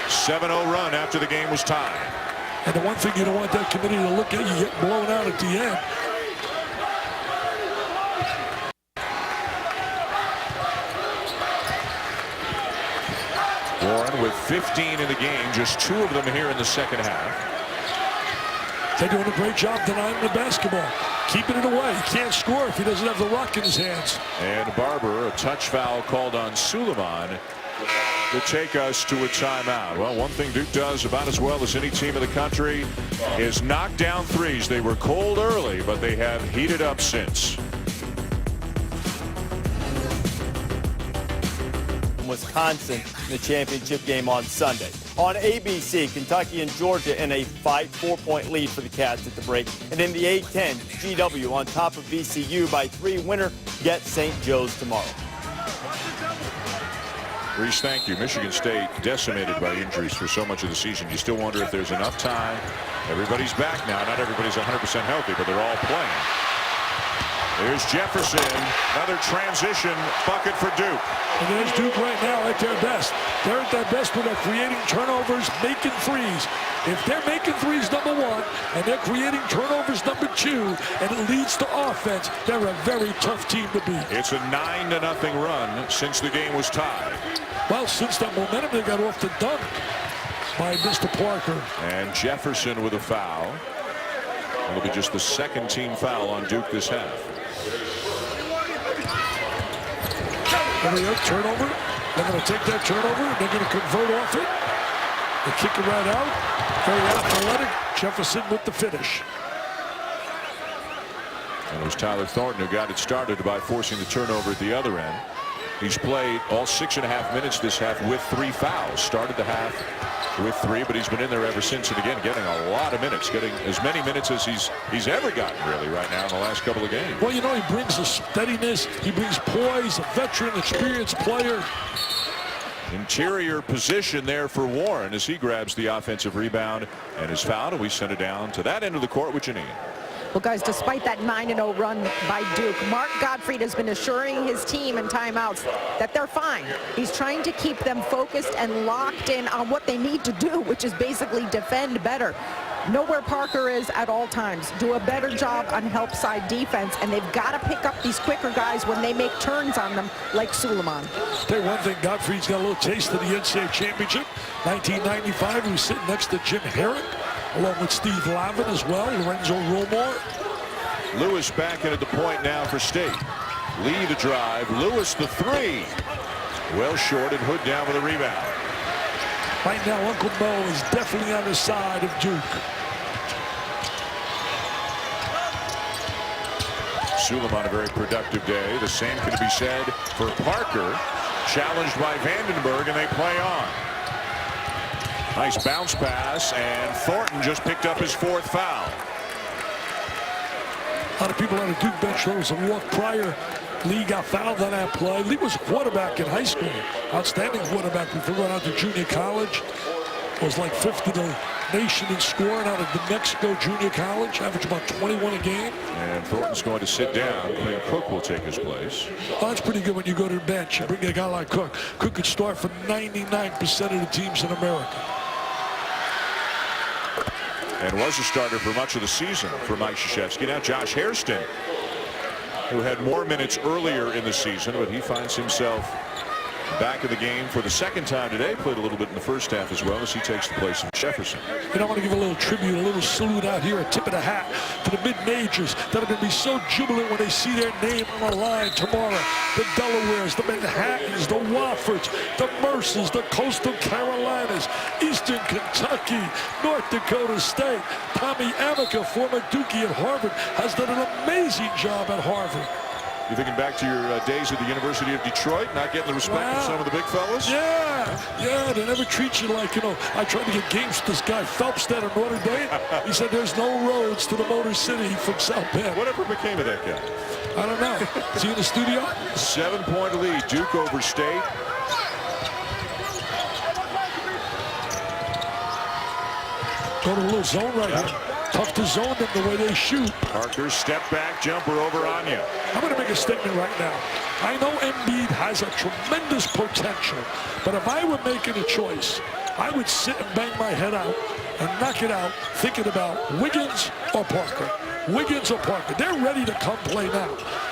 7-0 run after the game was tied. And the one thing you don't want that committee to look at, you get blown out at the end. Warren with 15 in the game, just 2 of them here in the second half. They're doing a great job denying the basketball. Keeping it away. He can't score if he doesn't have the rock in his hands. And Barber, a touch foul called on Suleiman to take us to a timeout. Well, one thing Duke does about as well as any team in the country is knock down threes. They were cold early, but they have heated up since. Wisconsin in the championship game on Sunday. On ABC, Kentucky and Georgia in a fight, 4-point lead for the Cats at the break. And in the A-10, GW on top of VCU by 3. Winner gets St. Joe's tomorrow. Reese, thank you. Michigan State decimated by injuries for so much of the season. You still wonder if there's enough time. Everybody's back now. Not everybody's 100% healthy, but they're all playing. Here's Jefferson, another transition bucket for Duke. And there's Duke right now at their best. They're at their best when they're creating turnovers, making threes. If they're making threes, number one, and they're creating turnovers, number two, and it leads to offense, they're a very tough team to beat. It's a 9-0 run since the game was tied. Well, since that momentum, they got off the dunk by Mr. Parker. And Jefferson with a foul. It'll be just the second team foul on Duke this half. Turnover. They're going to take that turnover, and they're going to convert off it. They kick it right out. Very athletic. Jefferson with the finish. And it was Tyler Thornton who got it started by forcing the turnover at the other end. He's played all 6.5 minutes this half with 3 fouls. Started the half with 3, but he's been in there ever since. And again, getting a lot of minutes, getting as many minutes as he's ever gotten really right now in the last couple of games. Well, you know, he brings a steadiness. He brings poise, a veteran, experienced player. Interior position there for Warren as he grabs the offensive rebound and is fouled, and we send it down to that end of the court with Janine. Well, guys, despite that 9-0 run by Duke, Mark Gottfried has been assuring his team in timeouts that they're fine. He's trying to keep them focused and locked in on what they need to do, which is basically defend better. Know where Parker is at all times. Do a better job on help side defense, and they've got to pick up these quicker guys when they make turns on them, like Suleiman. Tell you one thing, Gottfried's got a little taste of the NCAA championship. 1995, he was sitting next to Jim Herrick, along with Steve Lavin as well, Lorenzo Romor. Lewis back into the point now for State. Lee the drive, Lewis the 3. Well short, and Hood down with a rebound. Right now, Uncle Mo is definitely on the side of Duke. Suleiman a very productive day. The same can be said for Parker. Challenged by Vandenberg, and they play on. Nice bounce pass, and Thornton just picked up his 4th foul. A lot of people on the Duke bench knows a walk prior. Lee got fouled on that play. Lee was a quarterback in high school. Outstanding quarterback before going out to junior college. Was like 5th in the nation in scoring out of New Mexico Junior College. Averaged about 21 a game. And Thornton's going to sit down. Quinn Cook will take his place. Oh, that's pretty good when you go to the bench. You bring a guy like Cook. Cook could start for 99% of the teams in America. And was a starter for much of the season for Mike Krzyzewski. Now Josh Hairston, who had more minutes earlier in the season, but he finds himself back in the game for the second time today. Played a little bit in the first half as well as he takes the place of Jefferson. And I want to give a little tribute, a little salute out here, a tip of the hat to the mid-majors that are going to be so jubilant when they see their name on the line tomorrow. The Delawares, the Manhattans, the Wofford's, the Mercers, the Coastal Carolinas, Eastern Kentucky, North Dakota State. Tommy Amica, former Dookie at Harvard, has done an amazing job at Harvard. You thinking back to your days at the University of Detroit, not getting the respect of some of the big fellas? Yeah, they never treat you like, you know, I tried to get games with this guy Phelps down in Notre Dame. He said there's no roads to the Motor City from South Bend. Whatever became of that guy? I don't know. Is he in the studio? 7-point lead, Duke over State. Go to a little zone right here. Tough to zone them the way they shoot. Parker step back jumper over Anya. I'm going to make a statement right now. I know Embiid has a tremendous potential, but if I were making a choice, I would sit and bang my head out and knock it out thinking about Wiggins or Parker. Wiggins or Parker. They're ready to come play now.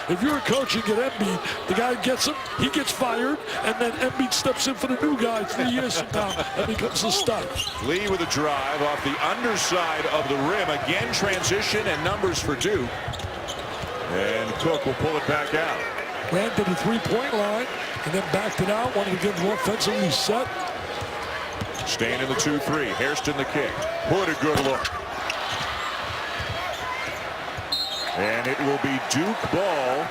If you're a coach and get Embiid, the guy gets him, he gets fired, and then Embiid steps in for the new guy 3 years from now and becomes a stud. Lee with a drive off the underside of the rim. Again, transition and numbers for Duke. And Cook will pull it back out. Ran to the three-point line and then backed it out. Wanted to get him offensively set. Staying in the 2-3. Hairston the kick. Hood a good look. And it will be Duke ball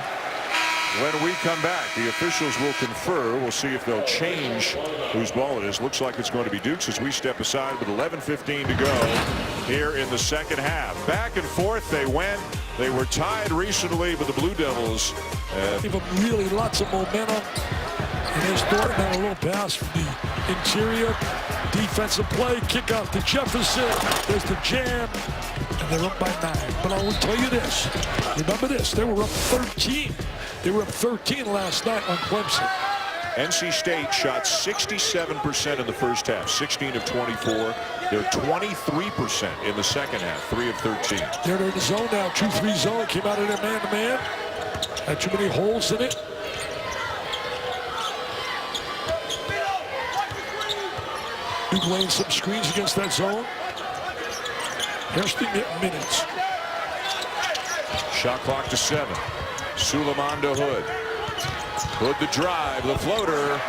when we come back. The officials will confer. We'll see if they'll change whose ball it is. Looks like it's going to be Duke's as we step aside with 11:15 to go here in the second half. Back and forth they went. They were tied recently, but the Blue Devils give them really lots of momentum. And there's Thornton on a little pass from the interior. Defensive play, kick out to Jefferson. There's the jam, and they're up by 9. But I will tell you this. Remember this, they were up 13. They were up 13 last night on Clemson. NC State shot 67% in the first half, 16 of 24. They're 23% in the second half, 3 of 13. They're in the zone now, 2-3 zone. Came out of their man-to-man. Had too many holes in it. Duke laying some screens against that zone. Hairston getting minutes. Shot clock to 7. Suleiman to Hood. Hood the drive, the floater,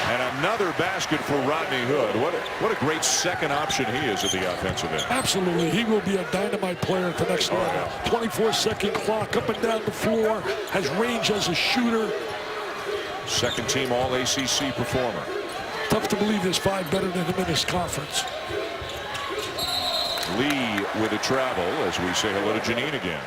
and another basket for Rodney Hood. What a great second option he is at the offensive end. Absolutely. He will be a dynamite player at the next level. 24-second clock, up and down the floor, has range as a shooter. Second team all ACC performer. Tough to believe there's 5 better than him in this conference. Lee with a travel as we say hello to Janine again.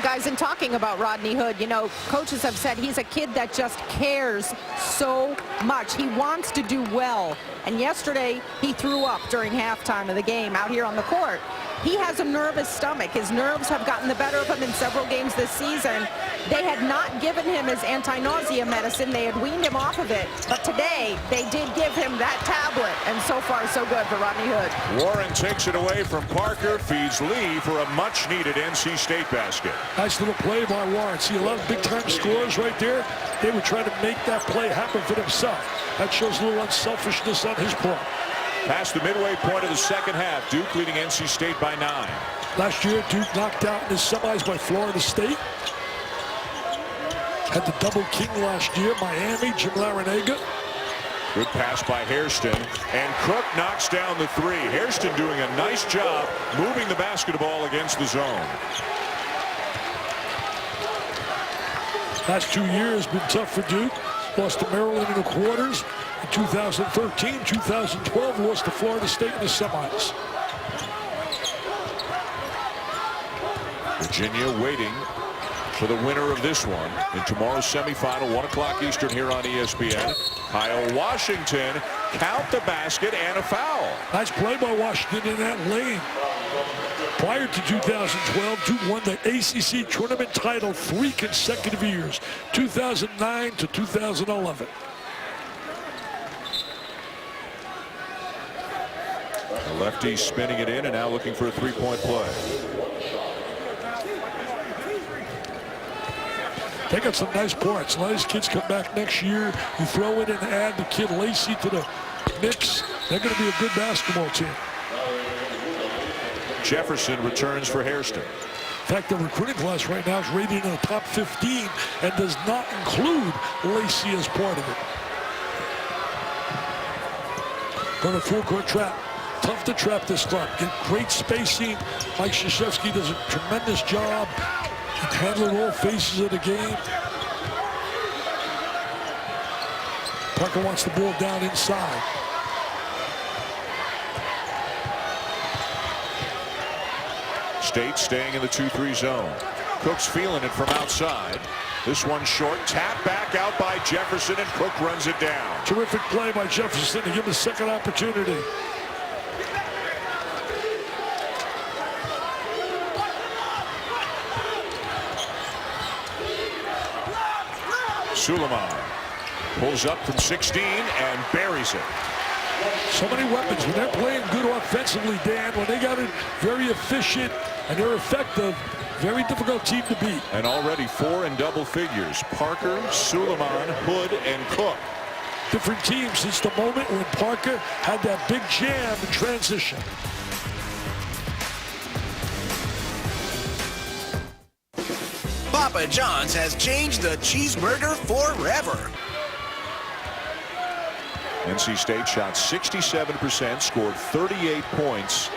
Guys, in talking about Rodney Hood, you know, coaches have said he's a kid that just cares so much. He wants to do well. And yesterday, he threw up during halftime of the game out here on the court. He has a nervous stomach. His nerves have gotten the better of him in several games this season. They had not given him his anti-nausea medicine. They had weaned him off of it. But today, they did give him that tablet. And so far, so good for Rodney Hood. Warren takes it away from Parker, feeds Lee for a much-needed NC State basket. Nice little play by Warren. See a lot of big-time scorers right there. They were trying to make that play happen for themselves. That shows a little unselfishness on his part. Past the midway point of the second half, Duke leading NC State by 9. Last year, Duke knocked out in the semis by Florida State. Had the double king last year, Miami, Jim Larinaga. Good pass by Hairston, and Cook knocks down the 3. Hairston doing a nice job moving the basketball against the zone. Last 2 years been tough for Duke. Lost to Maryland in the quarters. In 2013, 2012, lost to Florida State in the semis. Virginia waiting for the winner of this one in tomorrow's semifinal, 1 o'clock Eastern here on ESPN. Kyle Washington, count the basket and a foul. Nice play by Washington in that lane. Prior to 2012, Duke won the ACC tournament title 3 consecutive years, 2009 to 2011. The lefty spinning it in and now looking for a 3-point play. They got some nice points. A lot of these kids come back next year. You throw in and add the kid Lacey to the mix. They're going to be a good basketball team. Jefferson returns for Hairston. In fact, the recruiting class right now is rated in the top 15 and does not include Lacey as part of it. Going to full court trap. Tough to trap this club. Get great spacing. Mike Krzyzewski does a tremendous job in handling all phases of the game. Parker wants the ball down inside. State staying in the 2-3 zone. Cook's feeling it from outside. This one short, tap back out by Jefferson, and Cook runs it down. Terrific play by Jefferson to give him a second opportunity. Suleiman pulls up from 16 and buries it. So many weapons. When they're playing good offensively, Dan, when they got it very efficient and they're effective, very difficult team to beat. And already 4 in double figures. Parker, Suleiman, Hood, and Cook. Different teams since the moment when Parker had that big jam in transition. Papa John's has changed the cheeseburger forever. NC State shot 67%, scored 38 points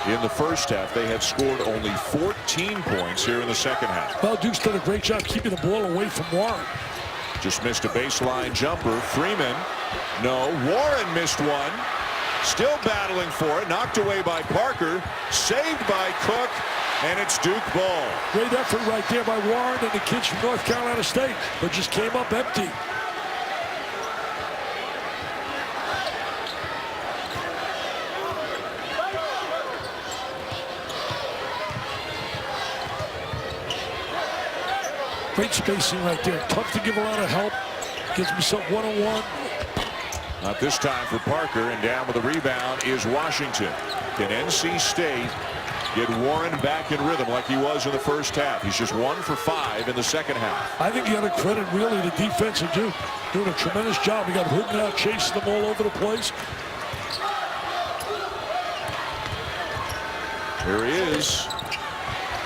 in the first half. They had scored only 14 points here in the second half. Well, Duke's done a great job keeping the ball away from Warren. Just missed a baseline jumper. Freeman, no. Warren missed one. Still battling for it. Knocked away by Parker. Saved by Cook. And it's Duke ball. Great effort right there by Warren and the kids from North Carolina State, but just came up empty. Great spacing right there. Tough to give a lot of help. Gives himself one-on-one. Not this time for Parker, and down with the rebound is Washington. Can NC State get Warren back in rhythm like he was in the first half? He's just 1 for 5 in the second half. I think you got to credit really the defense are doing a tremendous job. You got Hooten out chasing them all over the place. Here he is.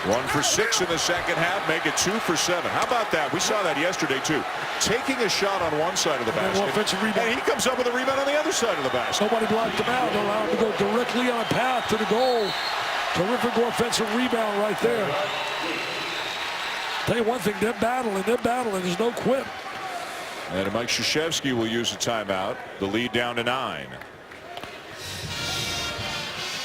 1 for 6 in the second half, make it 2 for 7. How about that? We saw that yesterday too. Taking a shot on one side of the basket, offensive rebound. and he comes up with a rebound on the other side of the basket. Nobody blocked him out. Allowed him to go directly on a path to the goal. Terrific offensive rebound right there. Tell you one thing, they're battling. There's no quit. And Mike Krzyzewski will use a timeout. The lead down to 9.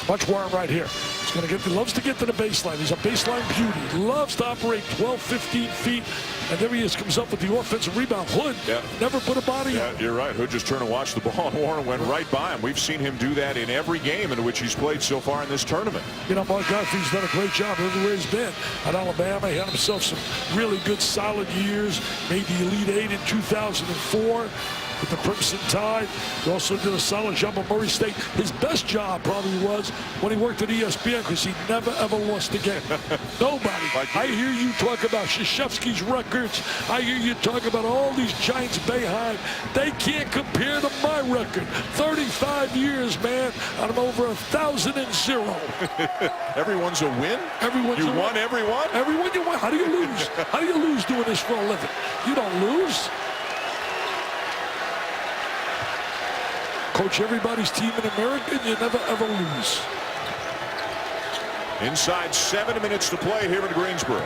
Watch Warren right here. He's going to get. He loves to get to the baseline. He's a baseline beauty. He loves to operate 12, 15 feet. And there he is, comes up with the offensive rebound. Hood never put a body on. You're right. Hood just turned and watched the ball, and Warren went right by him. We've seen him do that in every game in which he's played so far in this tournament. You know, Mark Godfrey's done a great job everywhere he's been. At Alabama, he had himself some really good, solid years. Made the Elite Eight in 2004. With the Crimson Tide. He also did a solid job at Murray State. His best job probably was when he worked at ESPN, because he never ever lost a game. Nobody. I hear you talk about Krzyzewski's records. I hear you talk about all these Giants Bayheim. They can't compare to my record. 35 years, man. I'm over 1,000-0. Everyone's a win? Everyone's you a won win. everyone? Everyone you win. How do you lose? How do you lose doing this for a living? You don't lose. Coach everybody's team in America, and you never ever lose. Inside 7 minutes to play here in Greensboro.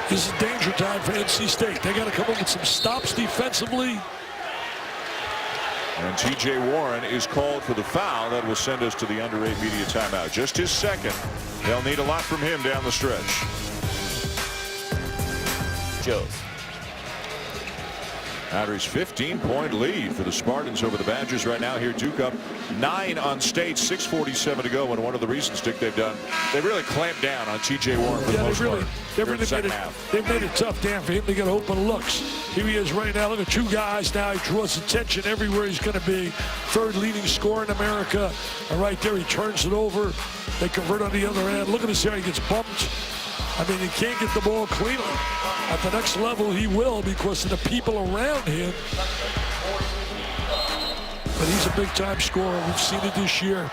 This is danger time for NC State. They got to come up with some stops defensively. And T.J. Warren is called for the foul. That will send us to the under 8 media timeout. Just his second. They'll need a lot from him down the stretch. Joes. Battery's 15-point lead for the Spartans over the Badgers right now. Here, Duke up 9 on State, 6:47 to go. And one of the reasons, Dick, they've really clamped down on T.J. Warren for the most part. They've made it tough, Dan, for him to get open looks. Here he is right now. Look at 2 guys now. He draws attention everywhere he's going to be. 3rd leading scorer in America. And right there, he turns it over. They convert on the other end. Look at this here. He gets bumped. I mean, he can't get the ball cleanly. At the next level, he will, because of the people around him. But he's a big-time scorer. We've seen it this year.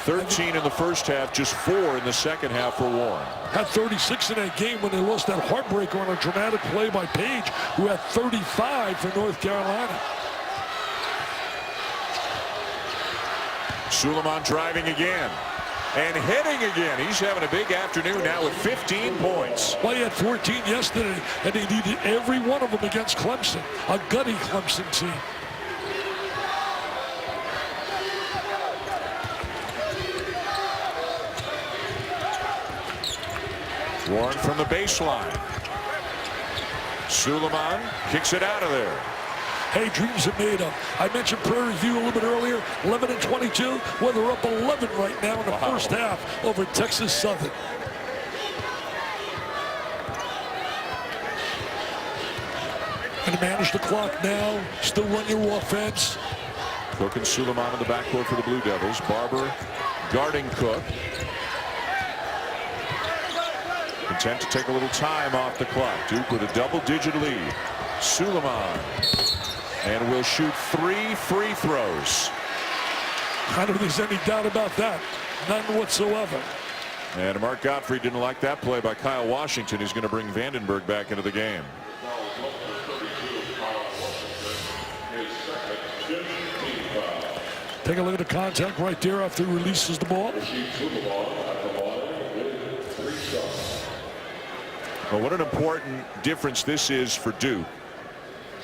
13 in the first half, just 4 in the second half for Warren. Had 36 in that game when they lost that heartbreaker on a dramatic play by Page, who had 35 for North Carolina. Suleiman driving again. And heading again. He's having a big afternoon now with 15 points. Well, he had 14 yesterday, and they needed every one of them against Clemson, a gutty Clemson team. Warren from the baseline. Suleiman kicks it out of there. Hey, dreams are made of. I mentioned Prairie View a little bit earlier, 11-22. Well, they're up 11 right now in the first half over Texas Southern. Going to manage the clock now. Still run your offense. Cook and Suleiman in the backcourt for the Blue Devils. Barber guarding Cook. Content to take a little time off the clock. Duke with a double-digit lead. Suleiman. And will shoot 3 free throws. I don't think there's any doubt about that. None whatsoever. And Mark Godfrey didn't like that play by Kyle Washington. He's going to bring Vandenberg back into the game. Take a look at the contact right there after he releases the ball. Well, what an important difference this is for Duke.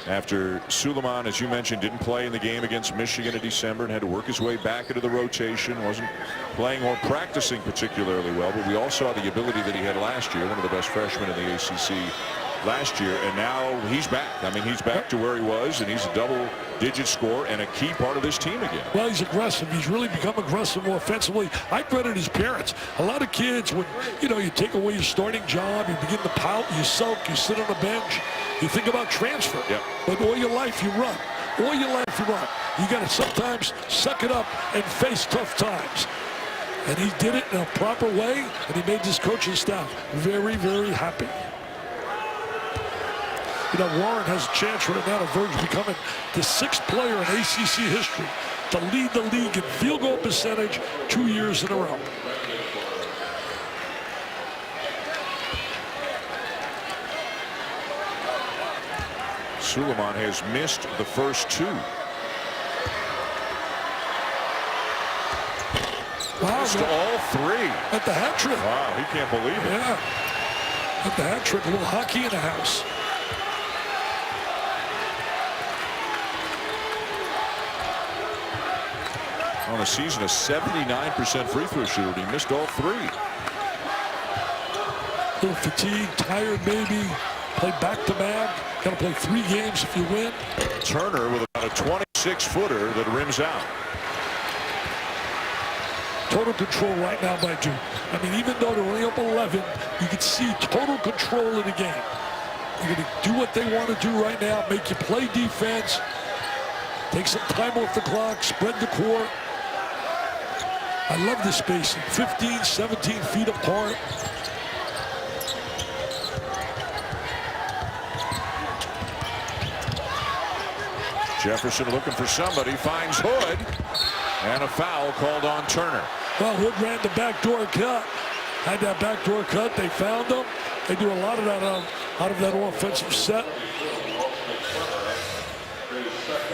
After Suleiman, as you mentioned, didn't play in the game against Michigan in December and had to work his way back into the rotation, wasn't playing or practicing particularly well, but we all saw the ability that he had last year, one of the best freshmen in the ACC last year, and now he's back. I mean, he's back to where he was, and he's a double-digit score and a key part of this team again. Well, he's aggressive. He's really become aggressive offensively. I credit his parents. A lot of kids, when you take away your starting job, you begin to pout, you sulk, you sit on the bench, you think about transfer. Yep. But all your life you run. All your life you run. You got to sometimes suck it up and face tough times. And he did it in a proper way, and he made this coaching staff very, very happy. Warren has a chance right now to verge becoming the 6th player in ACC history to lead the league in field goal percentage 2 years in a row. Suleiman has missed the first 2. Wow, missed all 3. At the hat trick. Wow, he can't believe it. Yeah. At the hat trick, a little hockey in the house. On a season, a 79% free throw shooter. He missed all 3. A little fatigued, tired maybe. Play back-to-back. Got to play 3 games if you win. Turner with about a 26-footer that rims out. Total control right now by Duke. I mean, even though they're only up 11, you can see total control of the game. They're going to do what they want to do right now, make you play defense, take some time off the clock, spread the court. I love the spacing, 15, 17 feet apart. Jefferson looking for somebody, finds Hood, and a foul called on Turner. Well, Hood ran the backdoor cut. Had that backdoor cut. They found him. They do a lot of that out of that offensive set.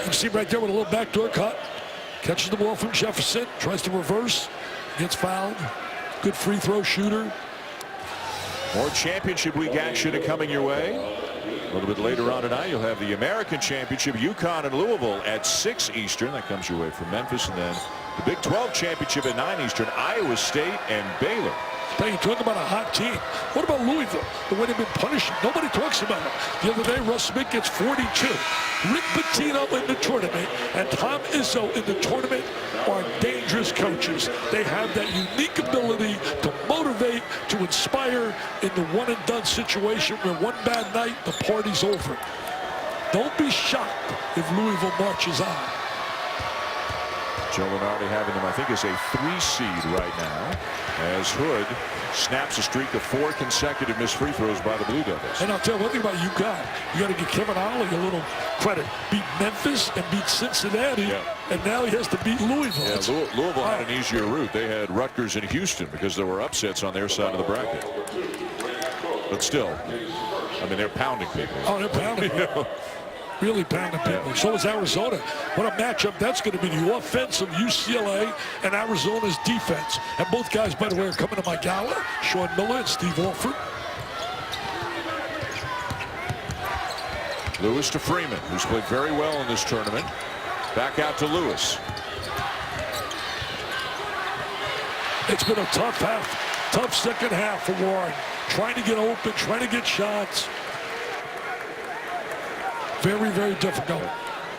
You see right there with a little backdoor cut. Catches the ball from Jefferson. Tries to reverse. Gets fouled. Good free throw shooter. More championship week action coming your way. A little bit later on tonight, you'll have the American Championship, UConn and Louisville at 6 Eastern. That comes your way from Memphis. And then the Big 12 Championship at 9 Eastern, Iowa State and Baylor. Hey, you talk about a hot team. What about Louisville? The way they've been punishing. Nobody talks about it. The other day, Russ Smith gets 42. Rick Pitino in the tournament and Tom Izzo in the tournament are dangerous coaches. They have that unique ability to motivate, to inspire in the one-and-done situation where one bad night, the party's over. Don't be shocked if Louisville marches on. Joe Lunardi having them, I think, is a 3 seed right now, as Hood snaps a streak of 4 consecutive missed free throws by the Blue Devils. And I'll tell you one thing about UConn. You got to give Kevin Ollie a little credit. Beat Memphis and beat Cincinnati, and now he has to beat Louisville. Yeah, Louisville had an easier route. They had Rutgers and Houston because there were upsets on their side of the bracket. But still, I mean, they're pounding people. Oh, they're pounding people. Really pounding people. So is Arizona. What a matchup that's going to be. The offense of UCLA and Arizona's defense. And both guys, by the way, are coming to my gala. Sean Miller and Steve Alford. Lewis to Freeman, who's played very well in this tournament. Back out to Lewis. It's been a tough second half for Warren. Trying to get open, trying to get shots. Very, very difficult.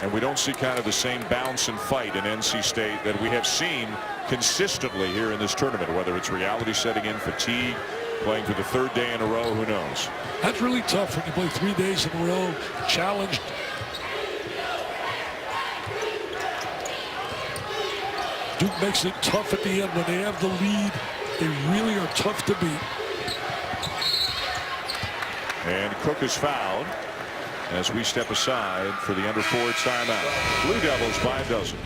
And we don't see kind of the same bounce and fight in NC State that we have seen consistently here in this tournament, whether it's reality setting in, fatigue, playing for the 3rd day in a row, who knows. That's really tough when you play 3 days in a row, challenged. Duke makes it tough at the end. When they have the lead, they really are tough to beat. And Cook is fouled as we step aside for the under 4 timeout. Blue Devils by a dozen.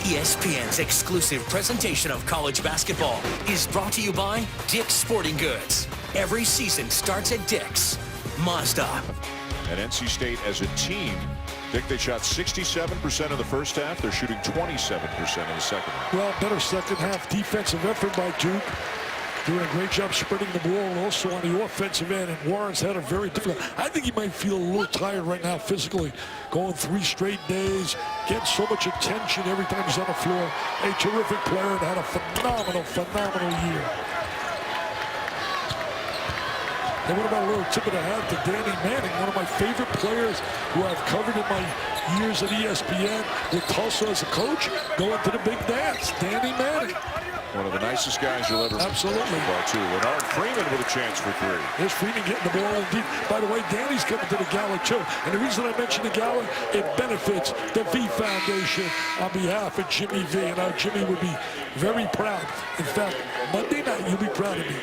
ESPN's exclusive presentation of college basketball is brought to you by Dick's Sporting Goods. Every season starts at Dick's. Mazda. And NC State as a team, Dick, they shot 67% in the first half. They're shooting 27% in the second half. Well, better second half defensive effort by Duke. Doing a great job spreading the ball and also on the offensive end. And Warren's had a very difficult. I think he might feel a little tired right now physically. Going 3 straight days, getting so much attention every time he's on the floor. A terrific player and had a phenomenal year. And what about a little tip of the hat to Danny Manning, one of my favorite players who I've covered in my years at ESPN with Tulsa as a coach, going to the big dance. Danny Manning. One of the nicest guys you'll ever Absolutely. too. Leonard Freeman with a chance for three. There's Freeman getting the ball in deep. By the way, Danny's coming to the gala too. And the reason I mention the gala, it benefits the V Foundation on behalf of Jimmy V. And Jimmy would be very proud. In fact, Monday night, you'll be proud of me.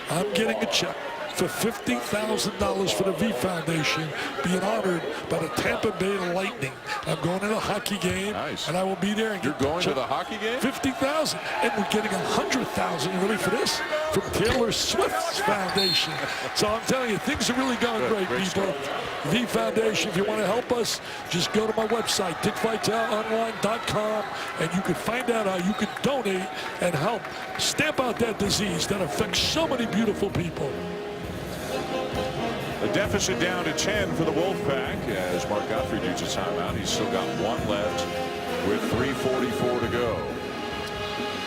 I'm getting a check for $50,000 for the V Foundation, being honored by the Tampa Bay Lightning. I'm going to the hockey game, nice. And I will be there. And you're going to the hockey game? $50,000, and we're getting $100,000. You ready for this? From Taylor Swift's foundation. So I'm telling you, things are really going great, people. Stuff. V Foundation, if you want to help us, just go to my website, dickvitelonline.com, and you can find out how you can donate and help stamp out that disease that affects so many beautiful people. The deficit down to 10 for the Wolfpack as Mark Godfrey needs a timeout. He's still got one left with 3:44 to go.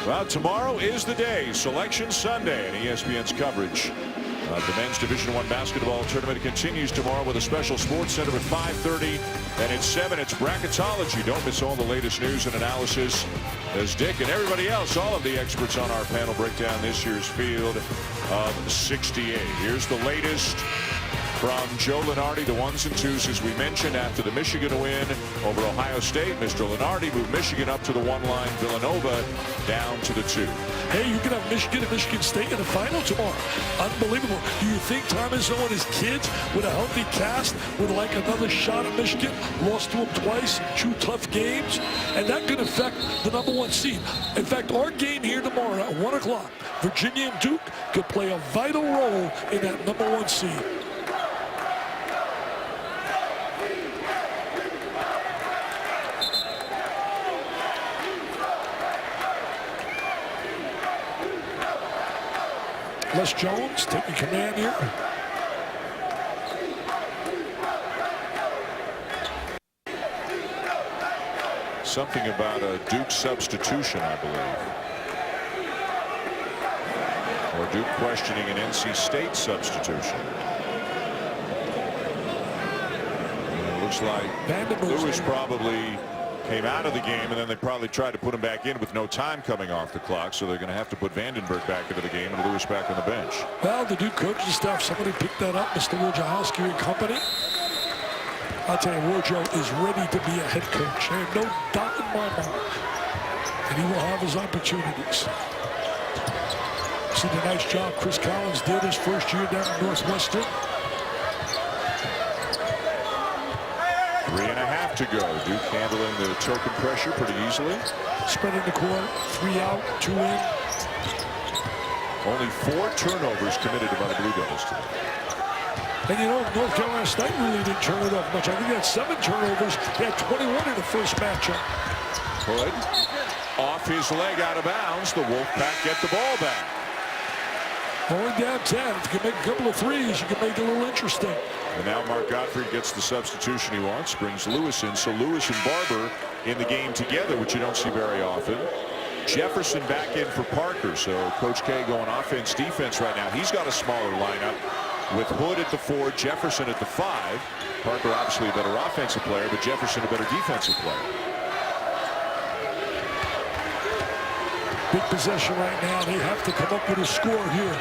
Well, tomorrow is the day, Selection Sunday, and ESPN's coverage of the men's Division I basketball tournament continues tomorrow with a special sports center at 5:30, and at 7 it's bracketology. Don't miss all the latest news and analysis as Dick and everybody else, all of the experts on our panel, break down this year's field of 68. Here's the latest from Joe Lunardi, the 1s and 2s, as we mentioned, after the Michigan win over Ohio State. Mr. Lunardi moved Michigan up to the 1 line, Villanova down to the 2. Hey, you can have Michigan and Michigan State in the final tomorrow. Unbelievable. Do you think Tom Izzo and his kids, with a healthy cast, would like another shot at Michigan? Lost to them twice, 2 tough games, and that could affect the #1 seed. In fact, our game here tomorrow at 1 o'clock, Virginia and Duke, could play a vital role in that #1 seed. Les Jones taking command here. Something about a Duke substitution, I believe. Or Duke questioning an NC State substitution. And it looks like Lewis probably came out of the game, and then they probably tried to put him back in with no time coming off the clock, so they're going to have to put Vandenberg back into the game and Lewis back on the bench. Well, the Duke coaching staff, somebody picked that up, Mr. Wojciechowski and company. I'll tell you, Wojo is ready to be a head coach. I have no doubt in my mind. And he will have his opportunities. See the nice job Chris Collins did his first year down at Northwestern. 3.5 to go. Duke handling the token pressure pretty easily. Spread in the court, 3 out, 2 in. Only 4 turnovers committed by the Blue Devils today. And you know, North Carolina State really didn't turn it off much. I think they had 7 turnovers. They had 21 in the first matchup. Hood off his leg out of bounds. The Wolfpack get the ball back. Only down 10. If you can make a couple of threes, you can make it a little interesting. And now Mark Godfrey gets the substitution he wants, brings Lewis in. So Lewis and Barber in the game together, which you don't see very often. Jefferson back in for Parker. So Coach K going offense, defense right now. He's got a smaller lineup with Hood at the 4, Jefferson at the 5. Parker obviously a better offensive player, but Jefferson a better defensive player. Big possession right now. They have to come up with a score here.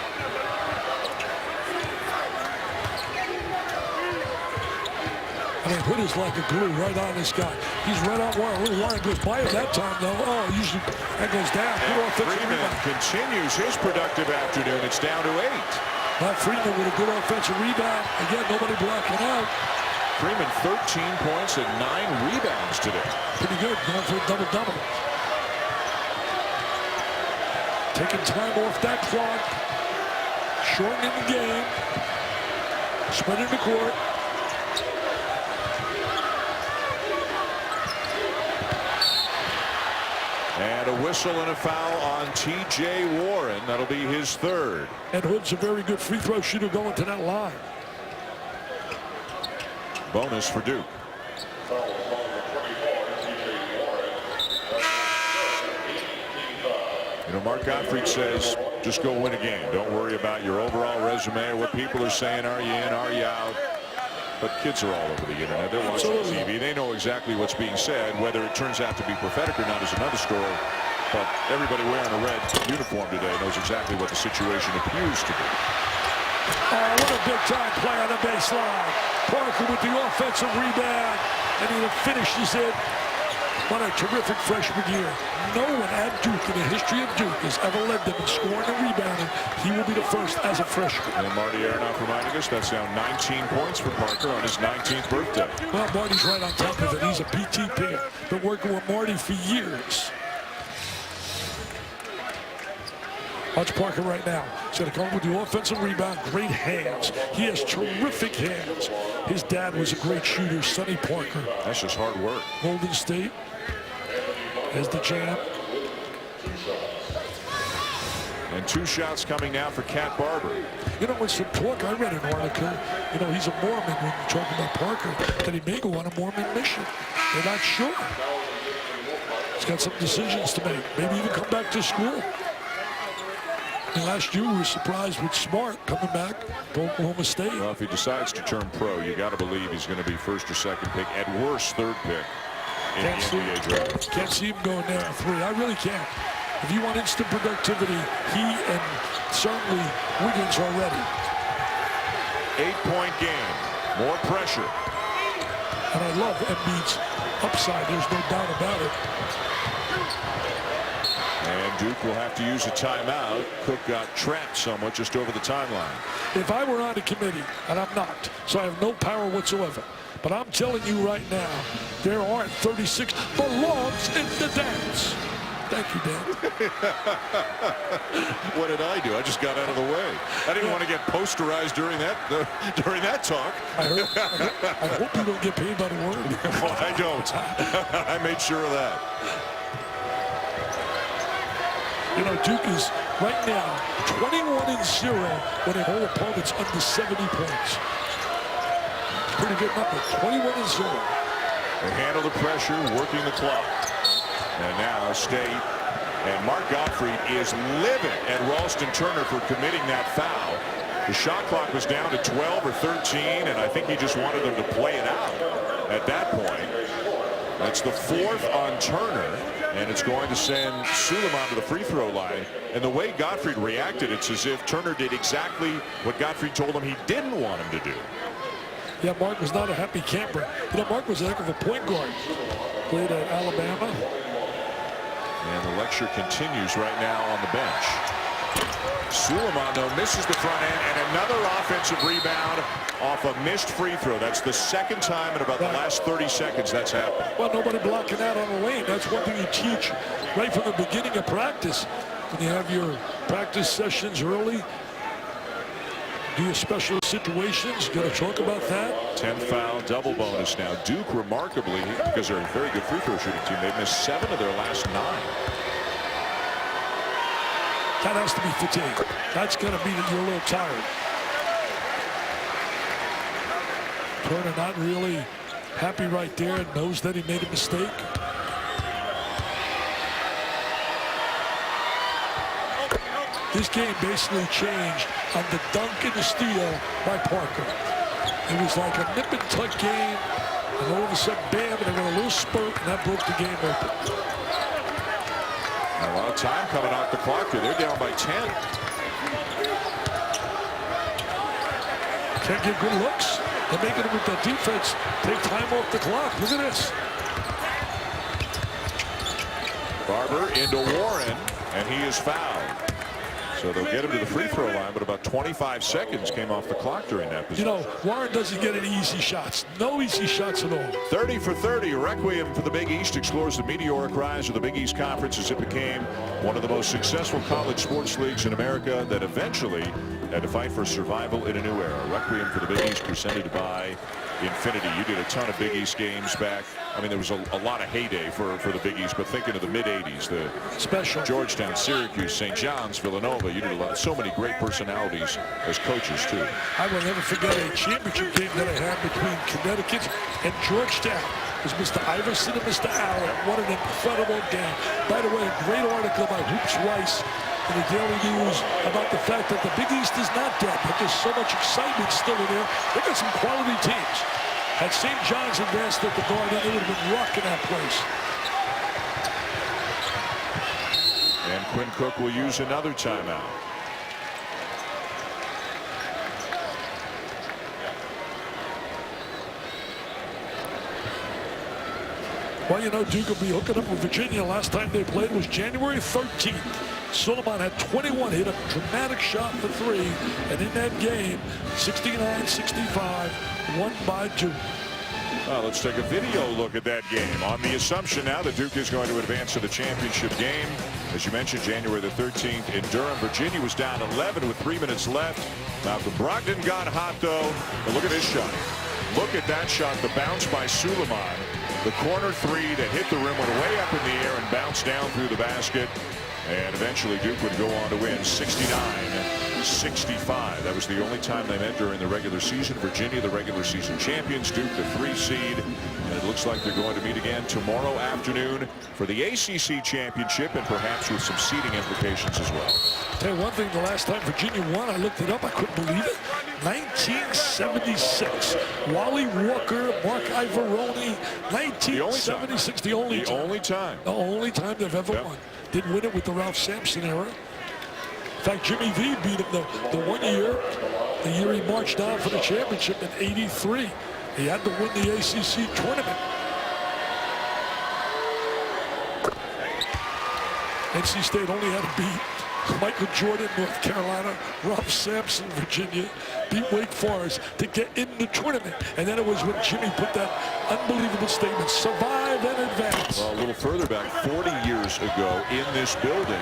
I mean, Hood is like a glue right on this guy. He's right on one. A little line goes by him that time, though. Oh, usually that goes down. Good offensive Freeman rebound. continues his productive afternoon. It's down to 8. Now Freeman with a good offensive rebound. Again, nobody blocking out. Freeman 13 points and 9 rebounds today. Pretty good. Going for a double-double. Taking time off that clock. Shortening the game. Spreading the court. And a whistle and a foul on T.J. Warren. That'll be his 3rd. And Hood's a very good free throw shooter going to that line. Bonus for Duke. You You know, Mark Gottfried says, just go win a game. Don't worry about your overall resume or what people are saying. Are you in? Are you out? But kids are all over the internet. They're watching TV. They know exactly what's being said. Whether it turns out to be prophetic or not is another story. But everybody wearing a red uniform today knows exactly what the situation appears to be. Oh, what a big-time play on the baseline. Parker with the offensive rebound, and he finishes it. What a terrific freshman year. No one at Duke in the history of Duke has ever led them in scoring and rebounding. He will be the first as a freshman. And Marty Aronoff reminding us that's now 19 points for Parker on his 19th birthday. Well, Marty's right on top of it. He's a PT picker. Been working with Marty for years. Watch Parker right now. He's going to come with the offensive rebound. Great hands. He has terrific hands. His dad was a great shooter, Sonny Parker. That's just hard work. Golden State. There's the jam. And 2 shots coming now for Cat Barber. You know, with some talk, I read an article, you know, he's a Mormon when you're talking about Parker, that he may go on a Mormon mission. They're not sure. He's got some decisions to make. Maybe even come back to school. And last year we were surprised with Smart coming back to Oklahoma State. Well, if he decides to turn pro, you got to believe he's going to be first or second pick, at worst third pick in the NBA draft. Can't see him going there at 3. I really can't. If you want instant productivity, he and certainly Wiggins are ready. 8-point game. More pressure. And I love Embiid's upside. There's no doubt about it. And Duke will have to use a timeout. Cook got trapped somewhat just over the timeline. If I were on the committee, and I'm not, so I have no power whatsoever, but I'm telling you right now, there aren't 36 belongs in the dance. Thank you, Dan. What did I do? I just got out of the way. I didn't want to get posterized during that talk. I hope you don't get paid by the word. Well, I don't. I made sure of that. You know, Duke is right now 21-0 when they hold opponents under 70 points. Pretty good number, 21-0. They handle the pressure, working the clock. And now State and Mark Gottfried is livid at Ralston Turner for committing that foul. The shot clock was down to 12 or 13, and I think he just wanted them to play it out at that point. That's the 4th on Turner, and it's going to send Suleiman to the free throw line. And the way Gottfried reacted, it's as if Turner did exactly what Gottfried told him he didn't want him to do. Yeah, Mark was not a happy camper. You know, Mark was a heck of a point guard. Played at Alabama. And the lecture continues right now on the bench. Suleiman, though, misses the front end, and another offensive rebound off a missed free throw. That's the 2nd time in about the last 30 seconds that's happened. Well, nobody blocking out on the lane. That's one thing you teach right from the beginning of practice. When you have your practice sessions early, do your special situations. Got to talk about that. 10th foul, double bonus now. Duke, remarkably, because they're a very good free throw shooting team, they've missed 7 of their last 9. That has to be fatigue. That's going to be that you're a little tired. Turner not really happy right there and knows that he made a mistake. This game basically changed on the dunk and the steal by Parker. It was like a nip and tuck game, and all of a sudden, bam, and they got a little spurt, and that broke the game open. A lot of time coming off the clock here. They're down by 10. Can't get good looks. They're making it with that defense. Take time off the clock. Look at this. Barber into Warren, and he is fouled. So they'll get him to the free throw line, but about 25 seconds came off the clock during that position. You know, Warren doesn't get any easy shots. No easy shots at all. 30 for 30. Requiem for the Big East explores the meteoric rise of the Big East Conference as it became one of the most successful college sports leagues in America that eventually had to fight for survival in a new era. Requiem for the Big East presented by infinity. You did a ton of Big East games back. I mean, there was a lot of heyday for the Big East, but thinking of the mid-'80s, the special Georgetown, Syracuse, St. John's, Villanova, you did a lot. So many great personalities as coaches, too. I will never forget a championship game that I had between Connecticut and Georgetown. It was Mr. Iverson and Mr. Allen. What an incredible game. By the way, a great article by Hoops Rice in the Daily News about the fact that the Big East is not dead, but there's so much excitement still in there. They got some quality teams. Had St. John's advanced at the Garden, they would have been rocking that place. And Quinn Cook will use another timeout. Well, you know, Duke will be hooking up with Virginia. Last time they played was January 13th. Suleiman had 21, hit a dramatic shot for 3, and in that game, 69-65, won by Duke. Well, let's take a video look at that game on the assumption now that Duke is going to advance to the championship game. As you mentioned, January the 13th in Durham. Virginia was down 11 with 3 minutes left. Malcolm Brogdon got hot, though. But look at this shot. Look at that shot, the bounce by Suleiman. The corner 3 that hit the rim, went way up in the air and bounced down through the basket. And eventually Duke would go on to win 69-65. That was the only time they met during the regular season. Virginia, the regular season champions. Duke, the 3 seed. And it looks like they're going to meet again tomorrow afternoon for the ACC championship, and perhaps with some seeding implications as well. I'll tell you one thing, the last time Virginia won, I looked it up, I couldn't believe it. 1976. Wally Walker, Mark Ivoroni, 1976, the only time they've ever won. Didn't win it with the Ralph Sampson era. In fact, Jimmy V beat him the 1 year, the year he marched down for the championship in '83. He had to win the ACC tournament. NC State only had to beat Michael Jordan, North Carolina, Ralph Sampson, Virginia, beat Wake Forest to get in the tournament. And then it was when Jimmy put that unbelievable statement, survive and advance. Well, a little further back, 40 years ago in this building,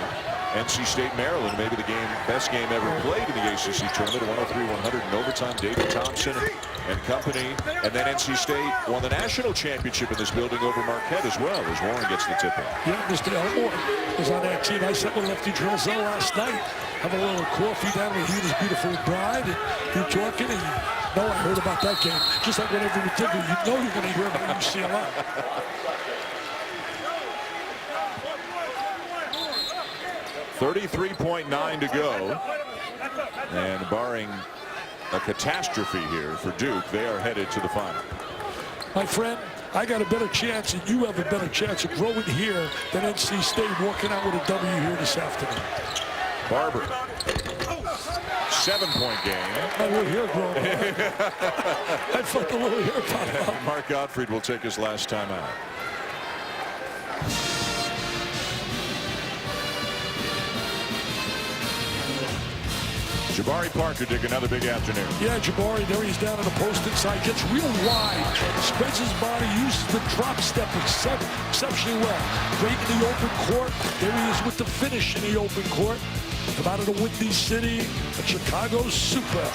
NC State, Maryland, maybe the best game ever played in the ACC tournament, 103-100 in overtime. David Thompson and company. And then NC State won the national championship in this building over Marquette as well, as Warren gets the tip in. Yeah, Mr. Elmore was on that team. I sat with Lefty Drizel last night, have a little coffee down with he and his beautiful bride, and you're talking, and you know I heard about that game. Just like whenever you did, you know you're going to hear about UCLA. .9 to go, and barring a catastrophe here for Duke, they are headed to the final. My friend, I got a better chance, and you have a better chance of growing here than NC State walking out with a W here this afternoon. Barber, 7-point game. My little hair growing. I felt the little hair pop up. Mark Gottfried will take his last time out. Jabari Parker took another big afternoon. Yeah, Jabari, there he's down on the post inside, gets real wide, spreads his body, uses the drop step exceptionally well. Great in the open court. There he is with the finish in the open court. Come out of the Windy City, a Chicago Super.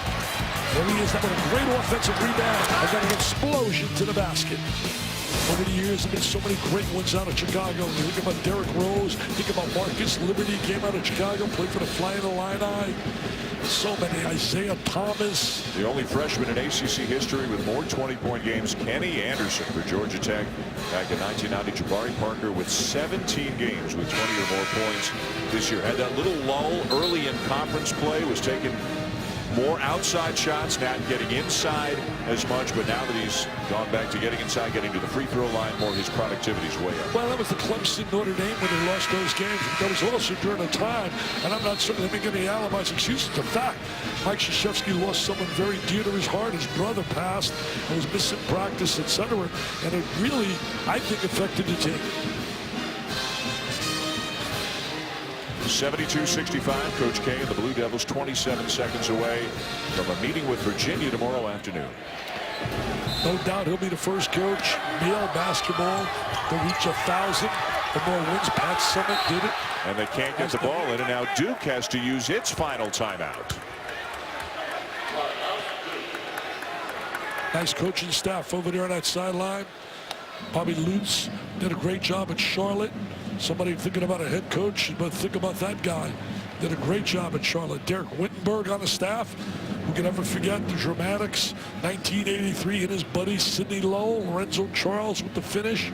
There he is, having a great offensive rebound, and then an explosion to the basket. Over the years, there have been so many great ones out of Chicago. Think about Derrick Rose, think about Marcus Liberty, came out of Chicago, played for the Flying Illini. So many. Isaiah Thomas. The only freshman in ACC history with more 20-point games, Kenny Anderson for Georgia Tech. Back in 1990, Jabari Parker with 17 games with 20 or more points this year. Had that little lull early in conference play, was taking more outside shots, not getting inside as much, but now that he's gone back to getting inside, getting to the free throw line more, his productivity's way up. Well, that was the Clemson Notre Dame when they lost those games. That was also during a time, and I'm not certainly making any alibis excuses. The fact, Mike Krzyzewski lost someone very dear to his heart. His brother passed and was missing practice, etc. And it really, I think, affected the team. 72-65, Coach K and the Blue Devils 27 seconds away from a meeting with Virginia tomorrow afternoon. No doubt he'll be the first coach, male basketball, to reach 1,000 or more wins. Pat Summitt did it. And they can't get the ball in, and now Duke has to use its final timeout. Nice coaching staff over there on that sideline. Bobby Lutz did a great job at Charlotte. Somebody thinking about a head coach, but think about that guy. Did a great job at Charlotte. Derek Wittenberg on the staff. Who can ever forget the dramatics? 1983 and his buddy Sidney Lowell, Lorenzo Charles with the finish.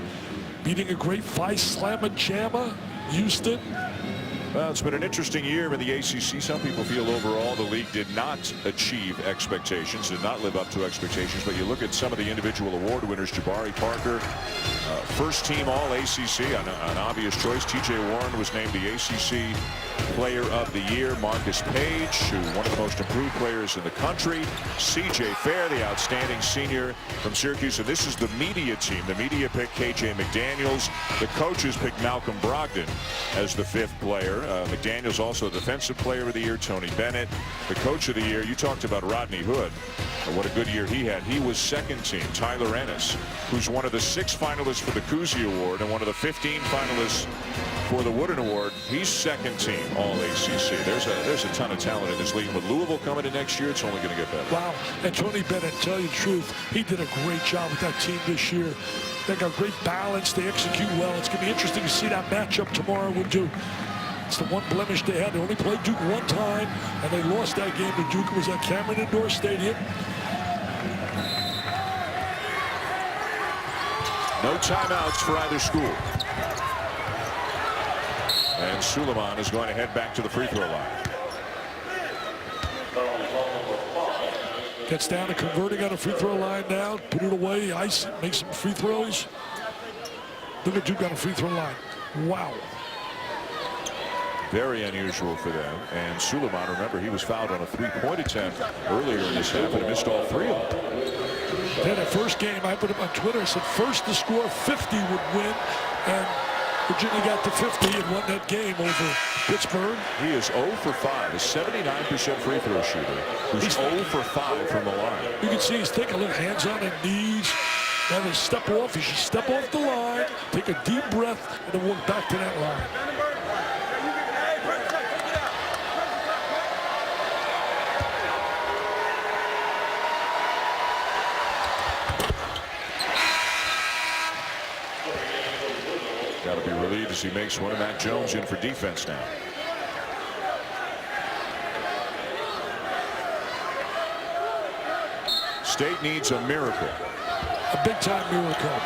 Beating a great Phi Slamma Jamma, Houston. Well, it's been an interesting year in the ACC. Some people feel overall the league did not achieve expectations, did not live up to expectations. But you look at some of the individual award winners. Jabari Parker, first team all ACC, an obvious choice. TJ Warren was named the ACC Player of the Year. Marcus Page, who one of the most improved players in the country. CJ Fair, the outstanding senior from Syracuse. And this is the media team. The media picked KJ McDaniels. The coaches picked Malcolm Brogdon as the fifth player. McDaniels also Defensive Player of the Year. Tony Bennett, the Coach of the Year. You talked about Rodney Hood. What a good year he had. He was second team. Tyler Ennis, who's one of the 6 finalists for the Cousy Award and one of the 15 finalists for the Wooden Award. He's second team all ACC. There's a ton of talent in this league. With Louisville coming in next year, it's only going to get better. Wow. And Tony Bennett, tell you the truth, he did a great job with that team this year. They got great balance. They execute well. It's going to be interesting to see that matchup tomorrow with Duke. It's the one blemish they had. They only played Duke one time, and they lost that game to Duke. It was at Cameron Indoor Stadium. No timeouts for either school. And Suleiman is going to head back to the free throw line. Gets down to converting on a free throw line now. Put it away, ice it, make some free throws. Look at Duke on a free throw line. Wow. Very unusual for them. And Suleiman, remember, he was fouled on a three-point attempt earlier in this half and missed all 3 of them. Then the first game, I put up on Twitter, I said first to score 50 would win. And Virginia got to 50 and won that game over Pittsburgh. He is 0 for 5, a 79% free throw shooter. He's 0 for 5 from the line. You can see he's taking a little hands on the knees. Now they step off. He should step off the line, take a deep breath, and then walk back to that line. Got to be relieved as he makes one. Matt Jones in for defense now. State needs a miracle. A big-time miracle.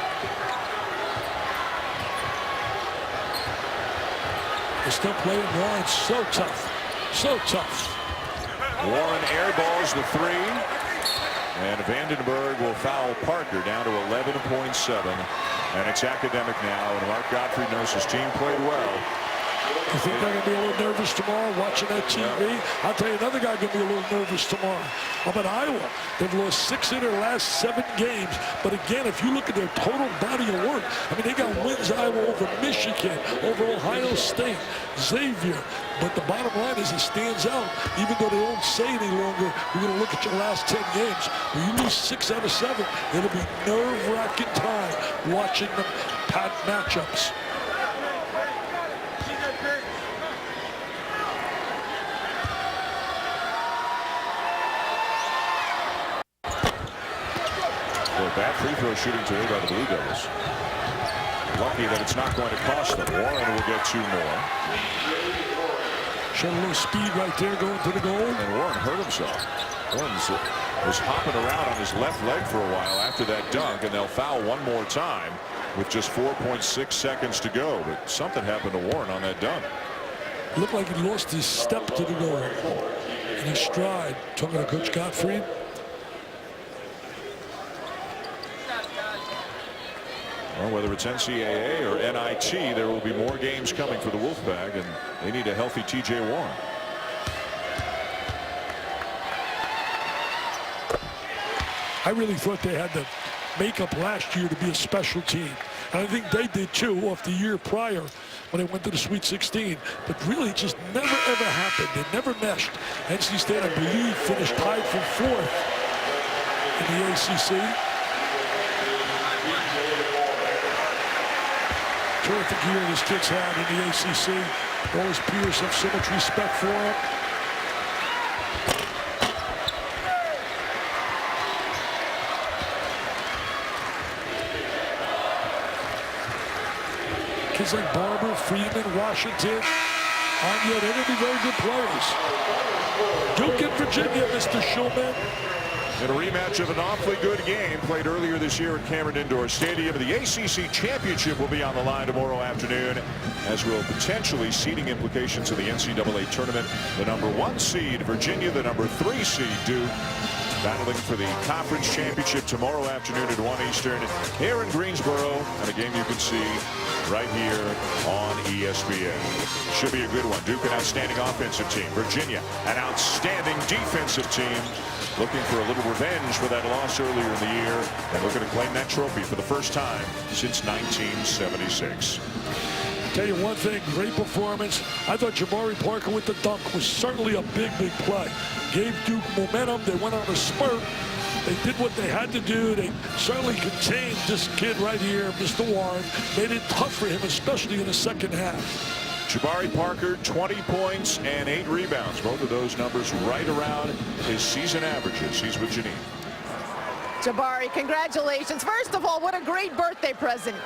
They're still playing Warren. So tough. So tough. Warren airballs the 3. And Vandenberg will foul Parker down to 11.7. And it's academic now. And Mark Godfrey knows his team played well. You think they're going to be a little nervous tomorrow watching that TV? Yeah. I'll tell you another guy going to be a little nervous tomorrow. How about Iowa? They've lost 6 in their last 7 games. But again, if you look at their total body of work, I mean, they got wins Iowa over Michigan, over Ohio State, Xavier. But the bottom line is it stands out. Even though they don't say any longer, we're going to look at your last 10 games. When you lose 6 out of 7, it'll be nerve-wracking time watching them pad matchups. Bad free throw shooting today by the Blue Devils. Lucky that it's not going to cost them. Warren will get 2 more. Showed a little speed right there going to the goal. And Warren hurt himself. Warren was hopping around on his left leg for a while after that dunk, and they'll foul one more time with just 4.6 seconds to go. But something happened to Warren on that dunk. Looked like he lost his step to the goal in his stride. Talking to Coach Godfrey. Well, whether it's NCAA or NIT, there will be more games coming for the Wolfpack, and they need a healthy TJ Warren. I really thought they had the makeup last year to be a special team. And I think they did too off the year prior when they went to the Sweet 16. But really, it just never, ever happened. They never meshed. NC State, I believe, finished tied for 4th in the ACC. Terrific year this kid's had in the ACC. All his peers have so much respect for him. Kids like Barber, Freeman, Washington, Anya, they're going to be very good players. Duke and Virginia, Mr. Schulman. In a rematch of an awfully good game played earlier this year at Cameron Indoor Stadium. The ACC Championship will be on the line tomorrow afternoon, as will potentially seeding implications of the NCAA Tournament. The #1 seed, Virginia, the #3 seed, Duke, battling for the conference championship tomorrow afternoon at 1 Eastern here in Greensboro, and a game you can see right here on ESPN. Should be a good one. Duke, an outstanding offensive team. Virginia, an outstanding defensive team, looking for a little revenge for that loss earlier in the year, and looking to claim that trophy for the first time since 1976. Tell you one thing, great performance. I thought Jabari Parker with the dunk was certainly a big play. Gave Duke momentum. They went on a spurt. They did what they had to do. They certainly contained this kid right here, Mr. Warren. Made it tough for him, especially in the second half. Jabari Parker, 20 points and 8 rebounds. Both of those numbers right around his season averages. He's with Janine. Jabari, congratulations. First of all, what a great birthday present.